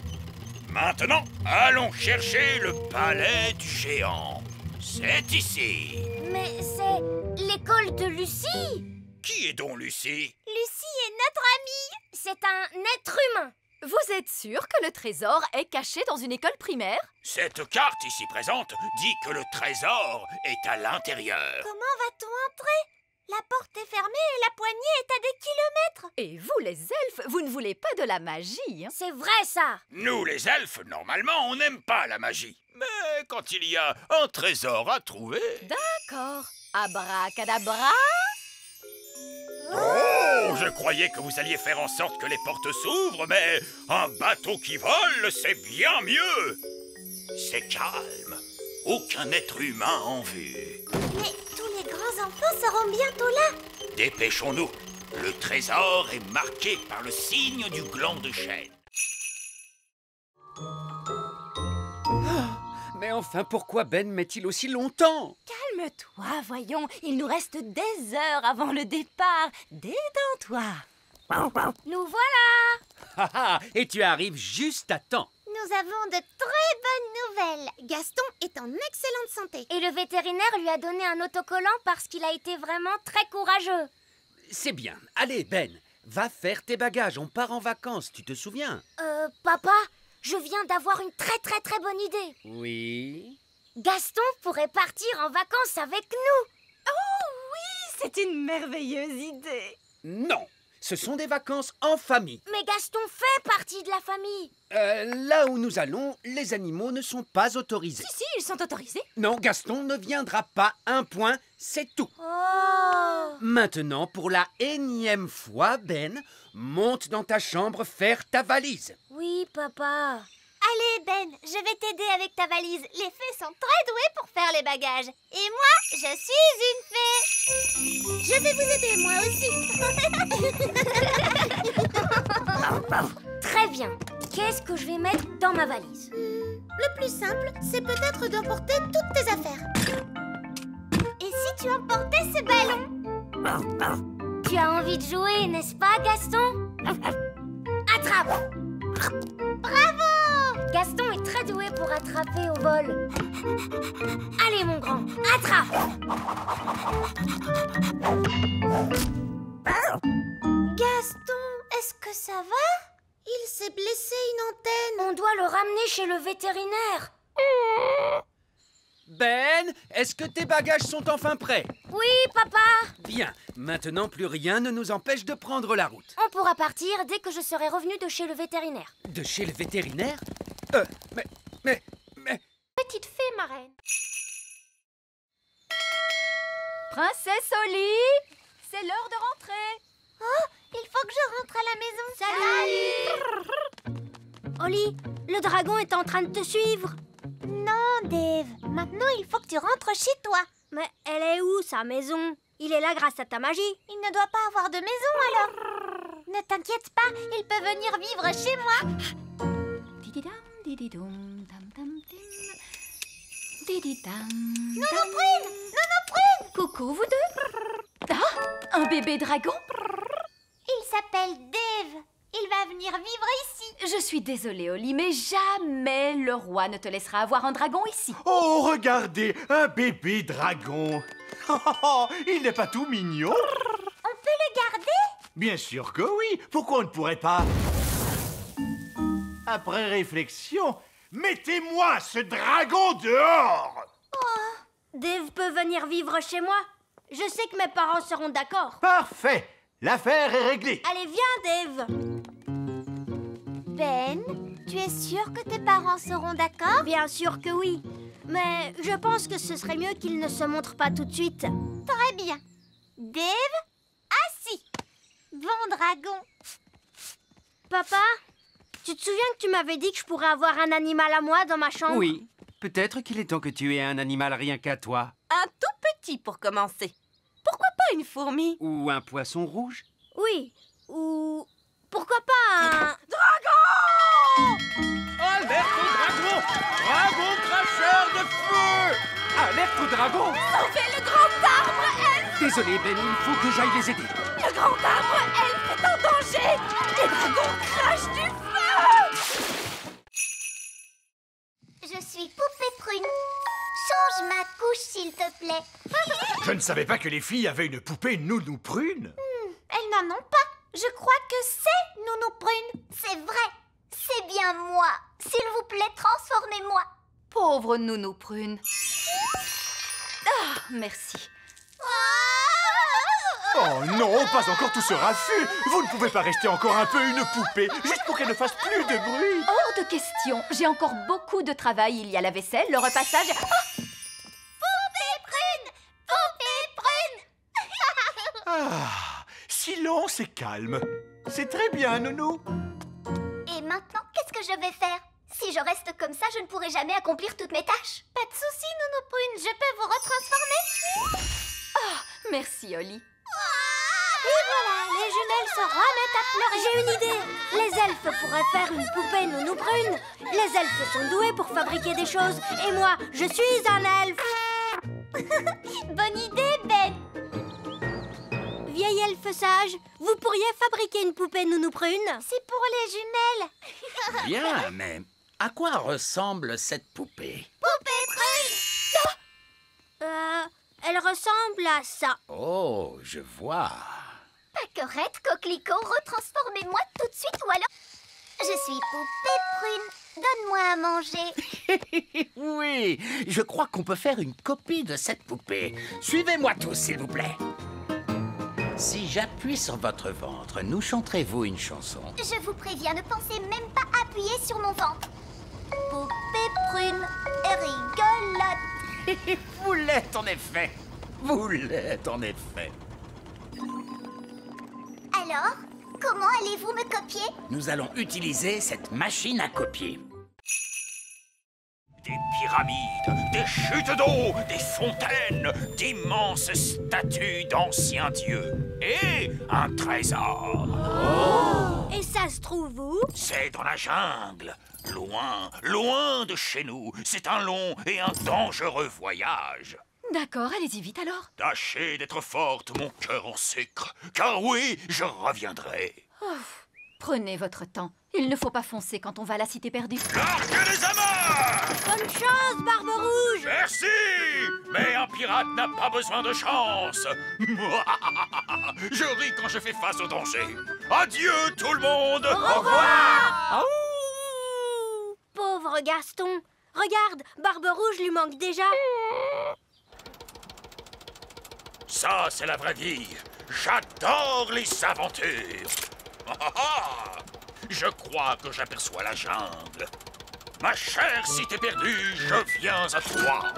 Maintenant, allons chercher le palais du géant. C'est ici. Mais c'est l'école de Lucie. Qui est donc Lucie? Lucie est notre amie. C'est un être humain. Vous êtes sûr que le trésor est caché dans une école primaire? Cette carte ici présente dit que le trésor est à l'intérieur. Comment va-t-on entrer? La porte est fermée et la poignée est à des kilomètres. Et vous, les elfes, vous ne voulez pas de la magie, hein? C'est vrai, ça. Nous, les elfes, normalement, on n'aime pas la magie. Mais quand il y a un trésor à trouver... D'accord. Abracadabra. Oh, je croyais que vous alliez faire en sorte que les portes s'ouvrent, mais un bateau qui vole, c'est bien mieux. C'est calme. Aucun être humain en vue. Mais tous les grands enfants seront bientôt là. Dépêchons-nous. Le trésor est marqué par le signe du gland de chêne. Mais enfin, pourquoi Ben met-il aussi longtemps? Calme-toi, voyons. Il nous reste des heures avant le départ. Détends-toi. Nous voilà. Et tu arrives juste à temps. Nous nous avons de très bonnes nouvelles. Gaston est en excellente santé. Et le vétérinaire lui a donné un autocollant parce qu'il a été vraiment très courageux. C'est bien. Allez, Ben, va faire tes bagages. On part en vacances, tu te souviens? Papa, je viens d'avoir une très bonne idée. Oui. Gaston pourrait partir en vacances avec nous. Oh oui, c'est une merveilleuse idée. Non, ce sont des vacances en famille. Mais Gaston fait partie de la famille. Là où nous allons, les animaux ne sont pas autorisés. Si, ils sont autorisés. Non, Gaston ne viendra pas. Un point, c'est tout. Oh. Maintenant, pour la énième fois, Ben, monte dans ta chambre faire ta valise. Oui, papa. Allez, Ben, je vais t'aider avec ta valise. Les fées sont très douées pour faire les bagages. Et moi, je suis une fée. Je vais vous aider, moi aussi. Très bien. Qu'est-ce que je vais mettre dans ma valise? Le plus simple, c'est peut-être d'emporter toutes tes affaires. Et si tu emportais ce ballon? Tu as envie de jouer, n'est-ce pas, Gaston? Attrape! Bravo! Gaston est très doué pour attraper au vol. Allez, mon grand, attrape! Gaston, est-ce que ça va? Il s'est blessé une antenne. On doit le ramener chez le vétérinaire. Ben, est-ce que tes bagages sont enfin prêts? Oui, papa. Bien, maintenant plus rien ne nous empêche de prendre la route. On pourra partir dès que je serai revenu de chez le vétérinaire. De chez le vétérinaire? Mais... Petite fée marraine. Princesse Oli, c'est l'heure de rentrer. Oh, il faut que je rentre à la maison. Salut. Oli, le dragon est en train de te suivre. Non, Dave. Maintenant, il faut que tu rentres chez toi. Mais elle est où, sa maison? Il est là grâce à ta magie. Il ne doit pas avoir de maison, alors. Ne t'inquiète pas, il peut venir vivre chez moi. Nounou Prune! Coucou, vous deux. Ah, un bébé dragon. Il s'appelle Dave. Il va venir vivre ici. Je suis désolée, Oli, mais jamais le roi ne te laissera avoir un dragon ici. Oh, regardez, un bébé dragon. Il n'est pas tout mignon? On peut le garder? Bien sûr que oui. Pourquoi on ne pourrait pas? Après réflexion, mettez-moi ce dragon dehors! Oh, Dave peut venir vivre chez moi. Je sais que mes parents seront d'accord. Parfait. L'affaire est réglée. Allez, viens, Dave. Ben, tu es sûr que tes parents seront d'accord? Bien sûr que oui. Mais je pense que ce serait mieux qu'ils ne se montrent pas tout de suite. Très bien. Dave, assis. Bon dragon. Papa, tu te souviens que tu m'avais dit que je pourrais avoir un animal à moi dans ma chambre? Oui, peut-être qu'il est temps que tu aies un animal rien qu'à toi. Un tout petit pour commencer. Pourquoi pas une fourmi? Ou un poisson rouge? Oui, ou... pourquoi pas un... Dragon! Alerte au dragon! Dragon cracheur de feu! Alerte au dragon! Sauvez le grand arbre, elfe! Désolé, Ben, il faut que j'aille les aider. Le grand arbre, elfe, est en danger! Les dragons crachent du feu! Je suis Poupée Prune. Change ma couche, s'il te plaît. Je ne savais pas que les filles avaient une poupée Nounou Prune. Elles n'en ont pas. Je crois que c'est Nounou Prune. C'est vrai. C'est bien moi. S'il vous plaît, transformez-moi. Pauvre Nounou Prune. Ah, merci. Oh non, pas encore tout ce raffut. Vous ne pouvez pas rester encore un peu une poupée, juste pour qu'elle ne fasse plus de bruit. Hors de question. J'ai encore beaucoup de travail. Il y a la vaisselle, le repassage... Ah! Poupée Prune! Poupée Prune! Ah, silence et calme. C'est très bien, Nounou. Et maintenant, qu'est-ce que je vais faire? Si je reste comme ça, je ne pourrai jamais accomplir toutes mes tâches. Pas de souci, Nounou Prune. Je peux vous retransformer? Ah, merci, Oli. Et voilà, les jumelles se remettent à pleurer. J'ai une idée. Les elfes pourraient faire une poupée Nounou Prune. Les elfes sont doués pour fabriquer des choses. Et moi, je suis un elfe. Bonne idée, Ben. Vieil elfe sage, vous pourriez fabriquer une poupée Nounou Prune? C'est pour les jumelles. Bien, mais À quoi ressemble cette poupée? Poupée Prune! Elle ressemble à ça. Oh, je vois. Paquerette, coquelicot, retransformez-moi tout de suite ou alors... Je suis Poupée Prune. Donne-moi à manger. Oui, je crois qu'on peut faire une copie de cette poupée. Suivez-moi tous, s'il vous plaît. Si j'appuie sur votre ventre, nous chanterez-vous une chanson? Je vous préviens, ne pensez même pas appuyer sur mon ventre. Poupée Prune rigolote. Vous l'êtes en effet. Vous l'êtes en effet. Alors, comment allez-vous me copier? Nous allons utiliser cette machine à copier. Des pyramides, des chutes d'eau, des fontaines, d'immenses statues d'anciens dieux et un trésor. Oh! Et ça se trouve où? C'est dans la jungle, loin, loin de chez nous. C'est un long et un dangereux voyage. D'accord, allez-y vite alors. Tâchez d'être forte, mon cœur en sucre, car oui, je reviendrai. Oh, prenez votre temps. Il ne faut pas foncer quand on va à la cité perdue. Largue les amarres! Bonne chance, Barbe Rouge! Merci! Mais un pirate n'a pas besoin de chance. Je ris quand je fais face au danger. Adieu tout le monde! Au revoir! Pauvre Gaston! Regarde, Barbe Rouge lui manque déjà. Ça, c'est la vraie vie. J'adore les aventures. Je crois que j'aperçois la jungle. Ma chère cité perdue, je viens à toi.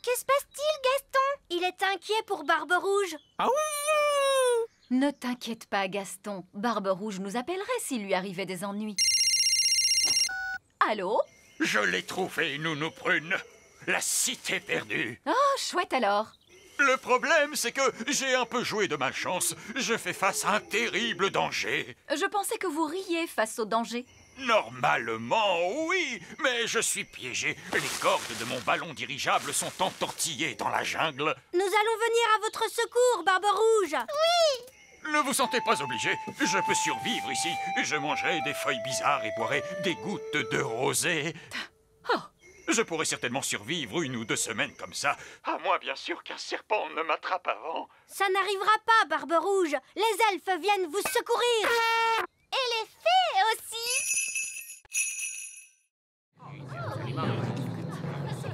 Que se passe-t-il, Gaston? Il est inquiet pour Barbe Rouge. Ne t'inquiète pas, Gaston. Barbe Rouge nous appellerait s'il lui arrivait des ennuis. Allô? Je l'ai trouvé, Nounou Prune. La cité perdue. Oh, chouette alors. Le problème, c'est que j'ai un peu joué de malchance. Je fais face à un terrible danger. Je pensais que vous riez face au danger. Normalement, oui, mais je suis piégé. Les cordes de mon ballon dirigeable sont entortillées dans la jungle. Nous allons venir à votre secours, Barbe Rouge. Oui! Ne vous sentez pas obligé. Je peux survivre ici. Je mangerai des feuilles bizarres et boirai des gouttes de rosée. Oh! Je pourrais certainement survivre 1 ou 2 semaines comme ça. À moins, bien sûr, qu'un serpent ne m'attrape avant. Ça n'arrivera pas, Barbe Rouge. Les elfes viennent vous secourir. Et les fées aussi.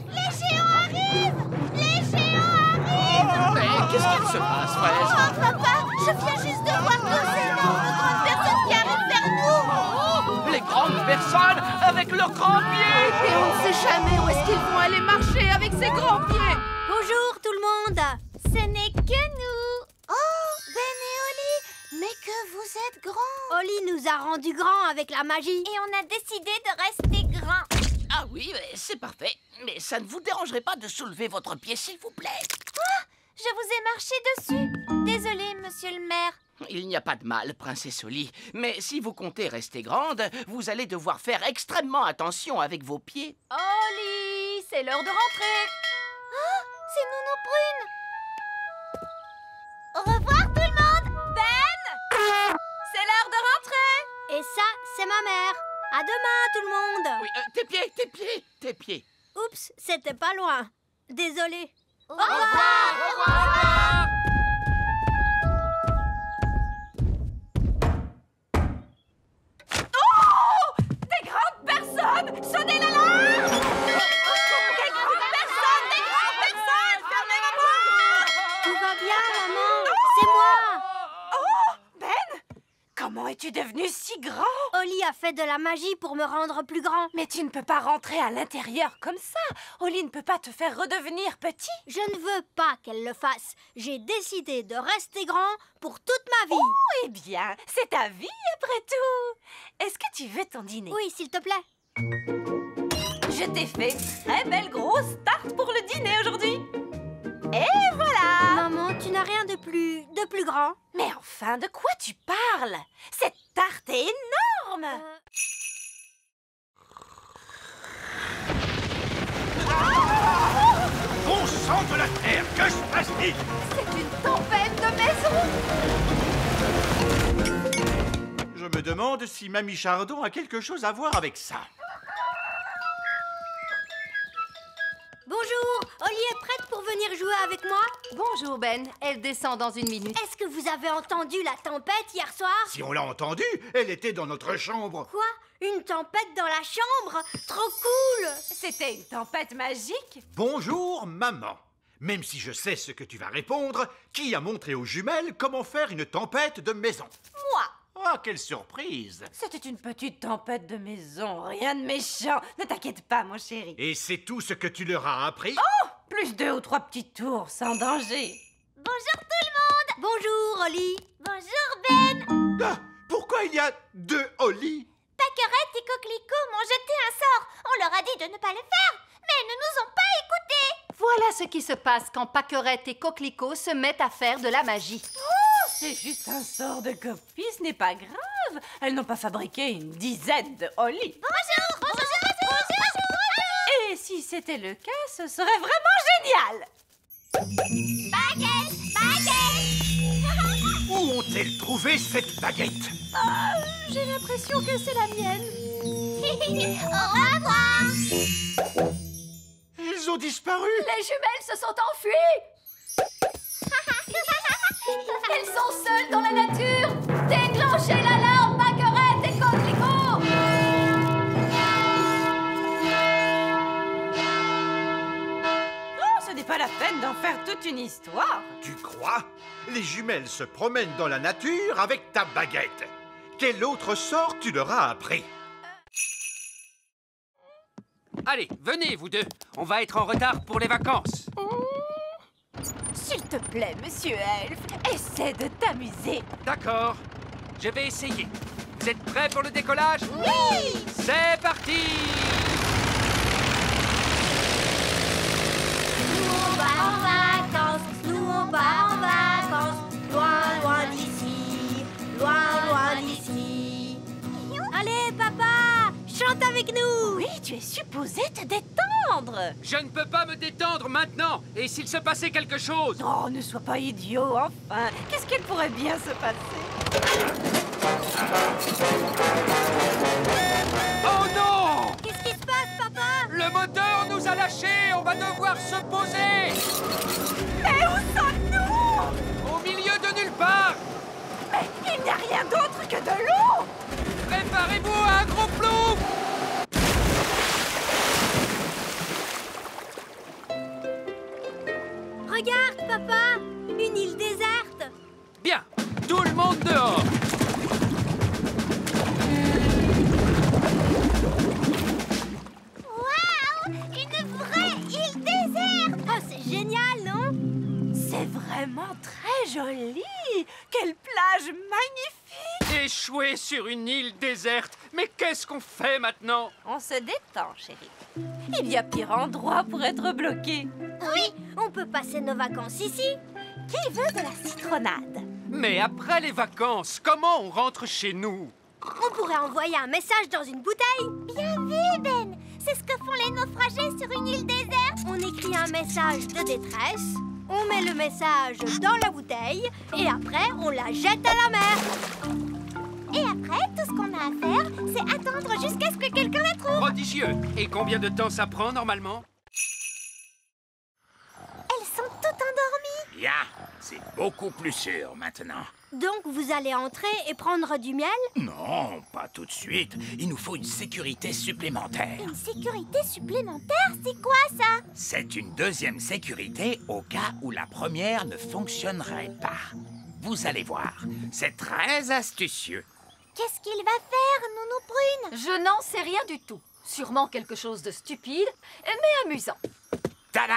Les géants arrivent! Les géants arrivent! Mais qu'est-ce qu'il se passe, Fraise? Oh, papa, je viens juste de voir 2 énormes grandes personnes qui arrivent vers nous. Les grandes personnes avec leurs grands pieds! Et on ne sait jamais où est-ce qu'ils vont aller marcher avec ces grands pieds. Bonjour, tout le monde. Ce n'est que nous. Oh, Ben et Oli, mais que vous êtes grands. Oli nous a rendus grands avec la magie. Et on a décidé de rester grands. Ah oui, c'est parfait. Mais ça ne vous dérangerait pas de soulever votre pied, s'il vous plaît? Ah, je vous ai marché dessus. Désolée, monsieur le maire. Il n'y a pas de mal, princesse Oli. Mais si vous comptez rester grande, vous allez devoir faire extrêmement attention avec vos pieds. Oli, c'est l'heure de rentrer. Ah, c'est Nounou Prune. Au revoir tout le monde. Ben, c'est l'heure de rentrer. Et ça, c'est ma mère. À demain, tout le monde. Oui, tes pieds. Oups, c'était pas loin. Désolée. Au revoir. Des grandes personnes! Sonnez l'alarme! Des grandes personnes! Des grandes personnes! Fermez ma porte! Tout va bien, maman. C'est moi. Oh, Ben! Comment es-tu devenu si grand? Oli a fait de la magie pour me rendre plus grand. Mais tu ne peux pas rentrer à l'intérieur comme ça. Oli ne peut pas te faire redevenir petit. Je ne veux pas qu'elle le fasse. J'ai décidé de rester grand pour toute ma vie. Oh, eh bien, c'est ta vie après tout. Est-ce que tu veux ton dîner? Oui, s'il te plaît. Je t'ai fait une très belle grosse tarte pour le dîner aujourd'hui. Et voilà! Maman, tu n'as rien de plus grand. Mais enfin, de quoi tu parles? Cette tarte est énorme! Bon sang de la terre, que se passe-t-il? C'est une tempête de maison! Je me demande si Mamie Chardon a quelque chose à voir avec ça. Bonjour, Holly est prête pour venir jouer avec moi? Bonjour Ben, elle descend dans une minute. Est-ce que vous avez entendu la tempête hier soir? Si on l'a entendu, elle était dans notre chambre. Quoi? Une tempête dans la chambre? Trop cool! C'était une tempête magique? Bonjour, maman. Même si je sais ce que tu vas répondre, qui a montré aux jumelles comment faire une tempête de maison? Moi! Oh, quelle surprise! C'était une petite tempête de maison, rien de méchant. Ne t'inquiète pas, mon chéri. Et c'est tout ce que tu leur as appris? Oh! Plus 2 ou 3 petits tours, sans danger. Bonjour tout le monde! Bonjour Holly! Bonjour Ben. Ah, pourquoi il y a 2 Holly? Pâquerette et Coquelicot m'ont jeté un sort. On leur a dit de ne pas le faire, mais ils ne nous ont pas écoutés. Voilà ce qui se passe quand Pâquerette et Coquelicot se mettent à faire de la magie. Oh, c'est juste un sort de copie, ce n'est pas grave. Elles n'ont pas fabriqué une dizaine de Holly. Bonjour, bonjour, bonjour. Et si c'était le cas, ce serait vraiment génial. Baguette, baguette. Où ont-elles trouvé cette baguette? J'ai l'impression que c'est la mienne. Au revoir. Elles ont disparu. Les jumelles se sont enfuies. Elles sont seules dans la nature. Déclenchez l'alarme, Pâquerette et Coquelicot. Oh, ce n'est pas la peine d'en faire toute une histoire. Tu crois? Les jumelles se promènent dans la nature avec ta baguette. Quel autre sort tu leur as appris? Allez, venez, vous deux. On va être en retard pour les vacances. S'il te plaît, monsieur Elf, essaie de t'amuser. D'accord, je vais essayer. Vous êtes prêts pour le décollage? Oui. C'est parti! Nous on va en vacances, nous on va en vacances, loin, loin d'ici, loin, loin d'ici. Allez, papa, chante avec nous. Oui, tu es supposé te détendre. Je ne peux pas me détendre maintenant. Et s'il se passait quelque chose? Oh, ne sois pas idiot, enfin. Qu'est-ce qu'il pourrait bien se passer? Oh non! Qu'est-ce qui se passe, papa? Le moteur nous a lâchés. On va devoir se poser. Mais où sommes-nous? Au milieu de nulle part. Mais il n'y a rien d'autre que de l'eau. Préparez-vous à un gros plouf. Regarde, papa, une île déserte. Bien, tout le monde dehors. Waouh, une vraie île déserte. Oh, c'est génial, non? C'est vraiment très joli. Quelle plage magnifique. Échoué sur une île déserte. Mais qu'est-ce qu'on fait maintenant? On se détend, chérie. Il y a pire endroit pour être bloqué. Oui, on peut passer nos vacances ici. Qui veut de la citronnade? Mais après les vacances, comment on rentre chez nous? On pourrait envoyer un message dans une bouteille. Bien vu, Ben. C'est ce que font les naufragés sur une île déserte. On écrit un message de détresse, on met le message dans la bouteille et après on la jette à la mer. Et après, tout ce qu'on a à faire, c'est attendre jusqu'à ce que quelqu'un la trouve. Prodigieux. Et combien de temps ça prend normalement? Elles sont toutes endormies. Bien, c'est beaucoup plus sûr maintenant. Donc vous allez entrer et prendre du miel? Non, pas tout de suite. Il nous faut une sécurité supplémentaire. Une sécurité supplémentaire, c'est quoi ça? C'est une deuxième sécurité au cas où la première ne fonctionnerait pas. Vous allez voir, c'est très astucieux. Qu'est-ce qu'il va faire, Nounou Prune? Je n'en sais rien du tout. Sûrement quelque chose de stupide, mais amusant. Tada!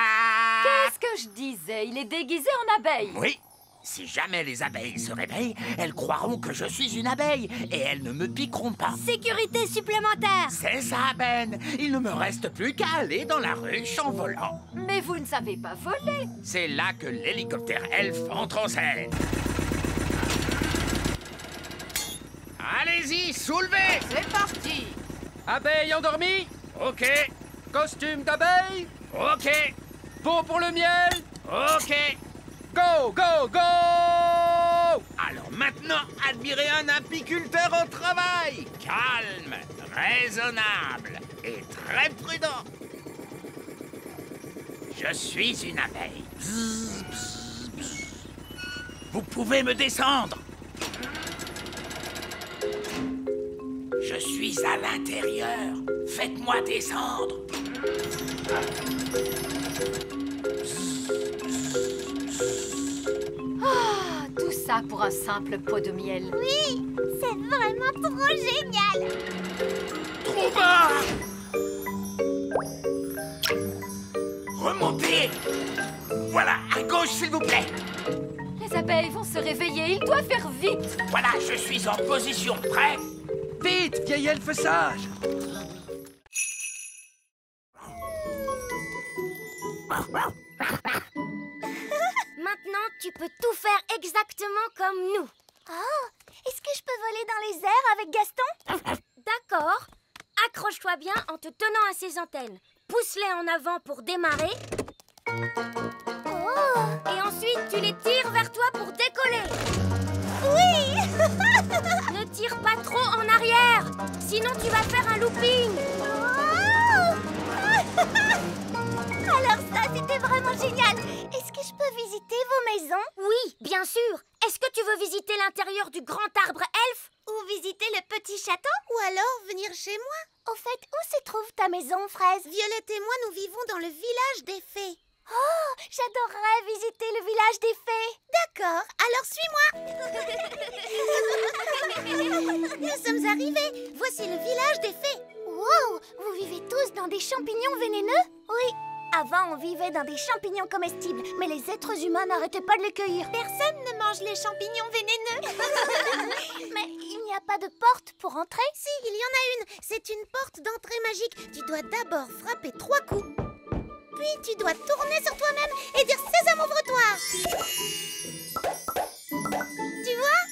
Qu'est-ce que je disais? Il est déguisé en abeille. Oui. Si jamais les abeilles se réveillent, elles croiront que je suis une abeille et elles ne me piqueront pas. Sécurité supplémentaire. C'est ça, Ben. Il ne me reste plus qu'à aller dans la ruche en volant. Mais vous ne savez pas voler. C'est là que l'hélicoptère Elf entre en scène. Allez-y, soulevez! C'est parti! Abeille endormie? OK. Costume d'abeille? OK. Pot pour le miel? OK. Go, go, go! Alors maintenant, maintenant admirer un apiculteur au travail. Calme, raisonnable et très prudent. Je suis une abeille. Bzz, bzz, bzz. Vous pouvez me descendre. Je suis à l'intérieur. Faites-moi descendre. Ah, tout ça pour un simple pot de miel. Oui, c'est vraiment trop génial. Trop bas! Remontez! Voilà, à gauche, s'il vous plaît. Les abeilles vont se réveiller, il doit faire vite. Voilà, je suis en position. Prêt? Vite, vieil elfe sage! Maintenant, tu peux tout faire exactement comme nous. Oh, est-ce que je peux voler dans les airs avec Gaston? D'accord. Accroche-toi bien en te tenant à ses antennes. Pousse-les en avant pour démarrer. Oh! Et ensuite, tu les tires vers toi pour décoller. Oui! Ne tire pas trop en arrière, sinon tu vas faire un looping. Oh! Alors ça, c'était vraiment génial. Est-ce que je peux visiter vos maisons? Oui, bien sûr. Est-ce que tu veux visiter l'intérieur du grand arbre elfe? Ou visiter le petit château? Ou alors venir chez moi? Au fait, où se trouve ta maison, Fraise? Violette et moi, nous vivons dans le village des fées. Oh, j'adorerais visiter le village des fées. D'accord, alors suis-moi. Nous sommes arrivés. Voici le village des fées. Wow, vous vivez tous dans des champignons vénéneux? Oui. Avant, on vivait dans des champignons comestibles, mais les êtres humains n'arrêtaient pas de les cueillir. Personne ne mange les champignons vénéneux. Mais il n'y a pas de porte pour entrer? Si, il y en a une. C'est une porte d'entrée magique. Tu dois d'abord frapper 3 coups. Puis tu dois tourner sur toi-même et dire « Sésame, ouvre-toi » Tu vois?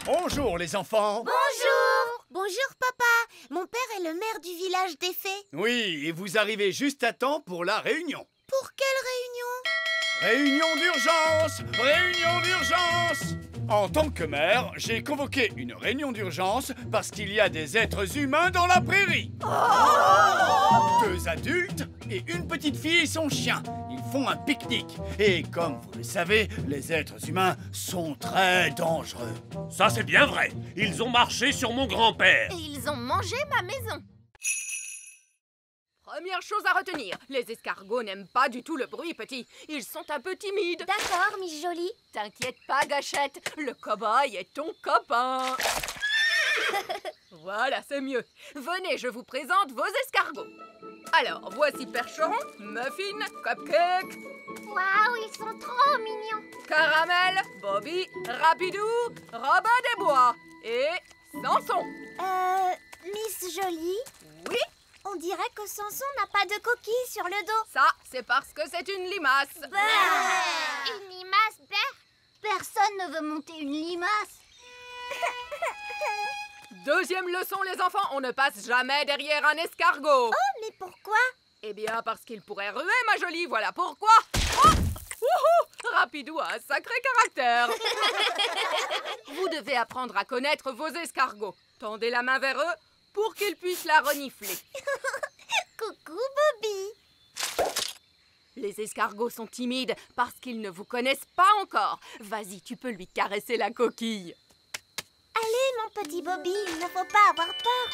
Bonjour les enfants. Bonjour. Bonjour papa. Mon père est le maire du village des fées. Oui, et vous arrivez juste à temps pour la réunion. Pour quelle réunion? Réunion d'urgence! Réunion d'urgence! En tant que maire, j'ai convoqué une réunion d'urgence parce qu'il y a des êtres humains dans la prairie. 2 adultes et une petite fille et son chien. Ils font un pique-nique. Et comme vous le savez, les êtres humains sont très dangereux. Ça, c'est bien vrai. Ils ont marché sur mon grand-père. Et ils ont mangé ma maison. Première chose à retenir, les escargots n'aiment pas du tout le bruit, petit. Ils sont un peu timides. D'accord, Miss Jolie. T'inquiète pas, Gâchette, le cow-boy est ton copain. Voilà, c'est mieux. Venez, je vous présente vos escargots. Alors, voici Percheron, Muffin, Cupcake. Waouh, ils sont trop mignons. Caramel, Bobby, Rapidou, Robin des Bois et Samson. Miss Jolie? Oui? On dirait que Samson n'a pas de coquille sur le dos. Ça, c'est parce que c'est une limace. Une limace, personne ne veut monter une limace. Deuxième leçon, les enfants, on ne passe jamais derrière un escargot. Oh, mais pourquoi? Eh bien, parce qu'il pourrait ruer, ma jolie, voilà pourquoi. Oh! Wouhou! Rapidou a un sacré caractère. Vous devez apprendre à connaître vos escargots. Tendez la main vers eux pour qu'ils puissent la renifler. Coucou, Bobby. Les escargots sont timides parce qu'ils ne vous connaissent pas encore. Vas-y, tu peux lui caresser la coquille. Allez, mon petit Bobby, il ne faut pas avoir peur.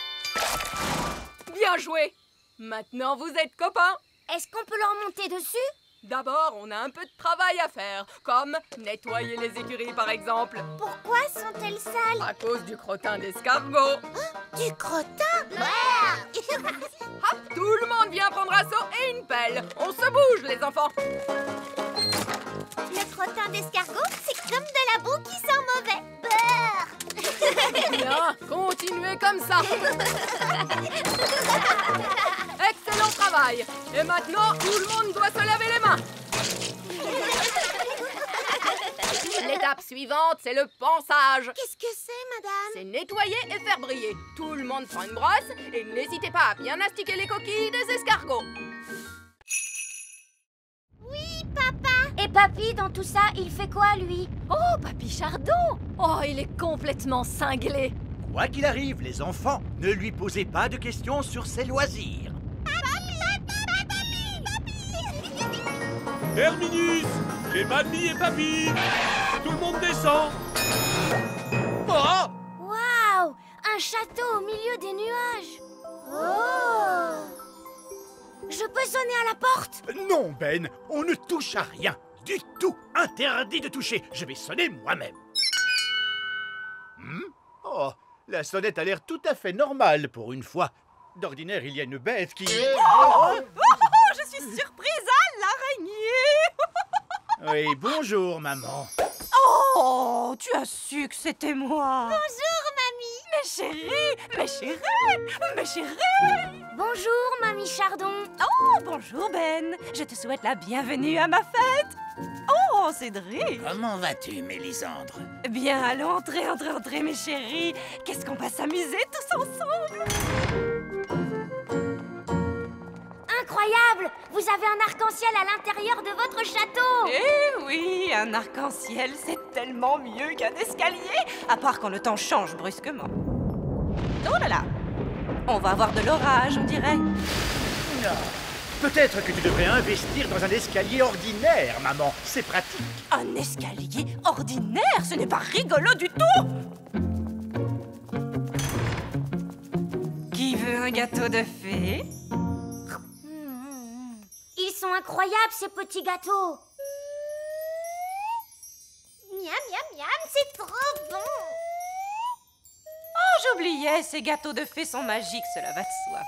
Bien joué. Maintenant, vous êtes copains. Est-ce qu'on peut leur monter dessus? D'abord, on a un peu de travail à faire, comme nettoyer les écuries par exemple. Pourquoi sont-elles sales? À cause du crottin d'escargot. Du crottin? Hop, tout le monde vient prendre un seau et une pelle. On se bouge, les enfants. Le crottin d'escargot, c'est comme de la boue qui sent mauvais. Bien, continuez comme ça. Excellent travail. Et maintenant, tout le monde doit se laver les mains. L'étape suivante, c'est le pansage. Qu'est-ce que c'est, madame? C'est nettoyer et faire briller. Tout le monde prend une brosse et n'hésitez pas à bien astiquer les coquilles des escargots. Oui, papa. Et Papy, dans tout ça, il fait quoi, lui? Oh, Papy Chardon! Oh, il est complètement cinglé. Quoi qu'il arrive, les enfants, ne lui posez pas de questions sur ses loisirs. Terminus, j'ai Mamie et Papy. Tout le monde descend. Oh! Waouh! Un château au milieu des nuages. Oh! Je peux sonner à la porte? Non, Ben, on ne touche à rien. Du tout. Interdit de toucher. Je vais sonner moi-même. Oh, la sonnette a l'air tout à fait normale pour une fois. D'ordinaire, il y a une bête qui... Je suis surprise à l'araignée. Oui, bonjour, maman. Oh, tu as su que c'était moi. Bonjour, mamie. Mes chéris, mes chéris, mes chéris. Bonjour, mamie Chardon. Oh, bonjour, Ben. Je te souhaite la bienvenue à ma fête. Oh, Cédric. Comment vas-tu, Mélisandre? Bien, allons, entrez, mes chéris. Qu'est-ce qu'on va s'amuser tous ensemble. Incroyable! Vous avez un arc-en-ciel à l'intérieur de votre château! Eh oui, un arc-en-ciel, c'est tellement mieux qu'un escalier, à part quand le temps change brusquement. Oh là là! On va avoir de l'orage, on dirait. Peut-être que tu devrais investir dans un escalier ordinaire, maman. C'est pratique. Un escalier ordinaire? Ce n'est pas rigolo du tout! Qui veut un gâteau de fée? Ils sont incroyables, ces petits gâteaux. Miam, miam, miam, c'est trop bon. Oh, j'oubliais, ces gâteaux de fée sont magiques, cela va de soi.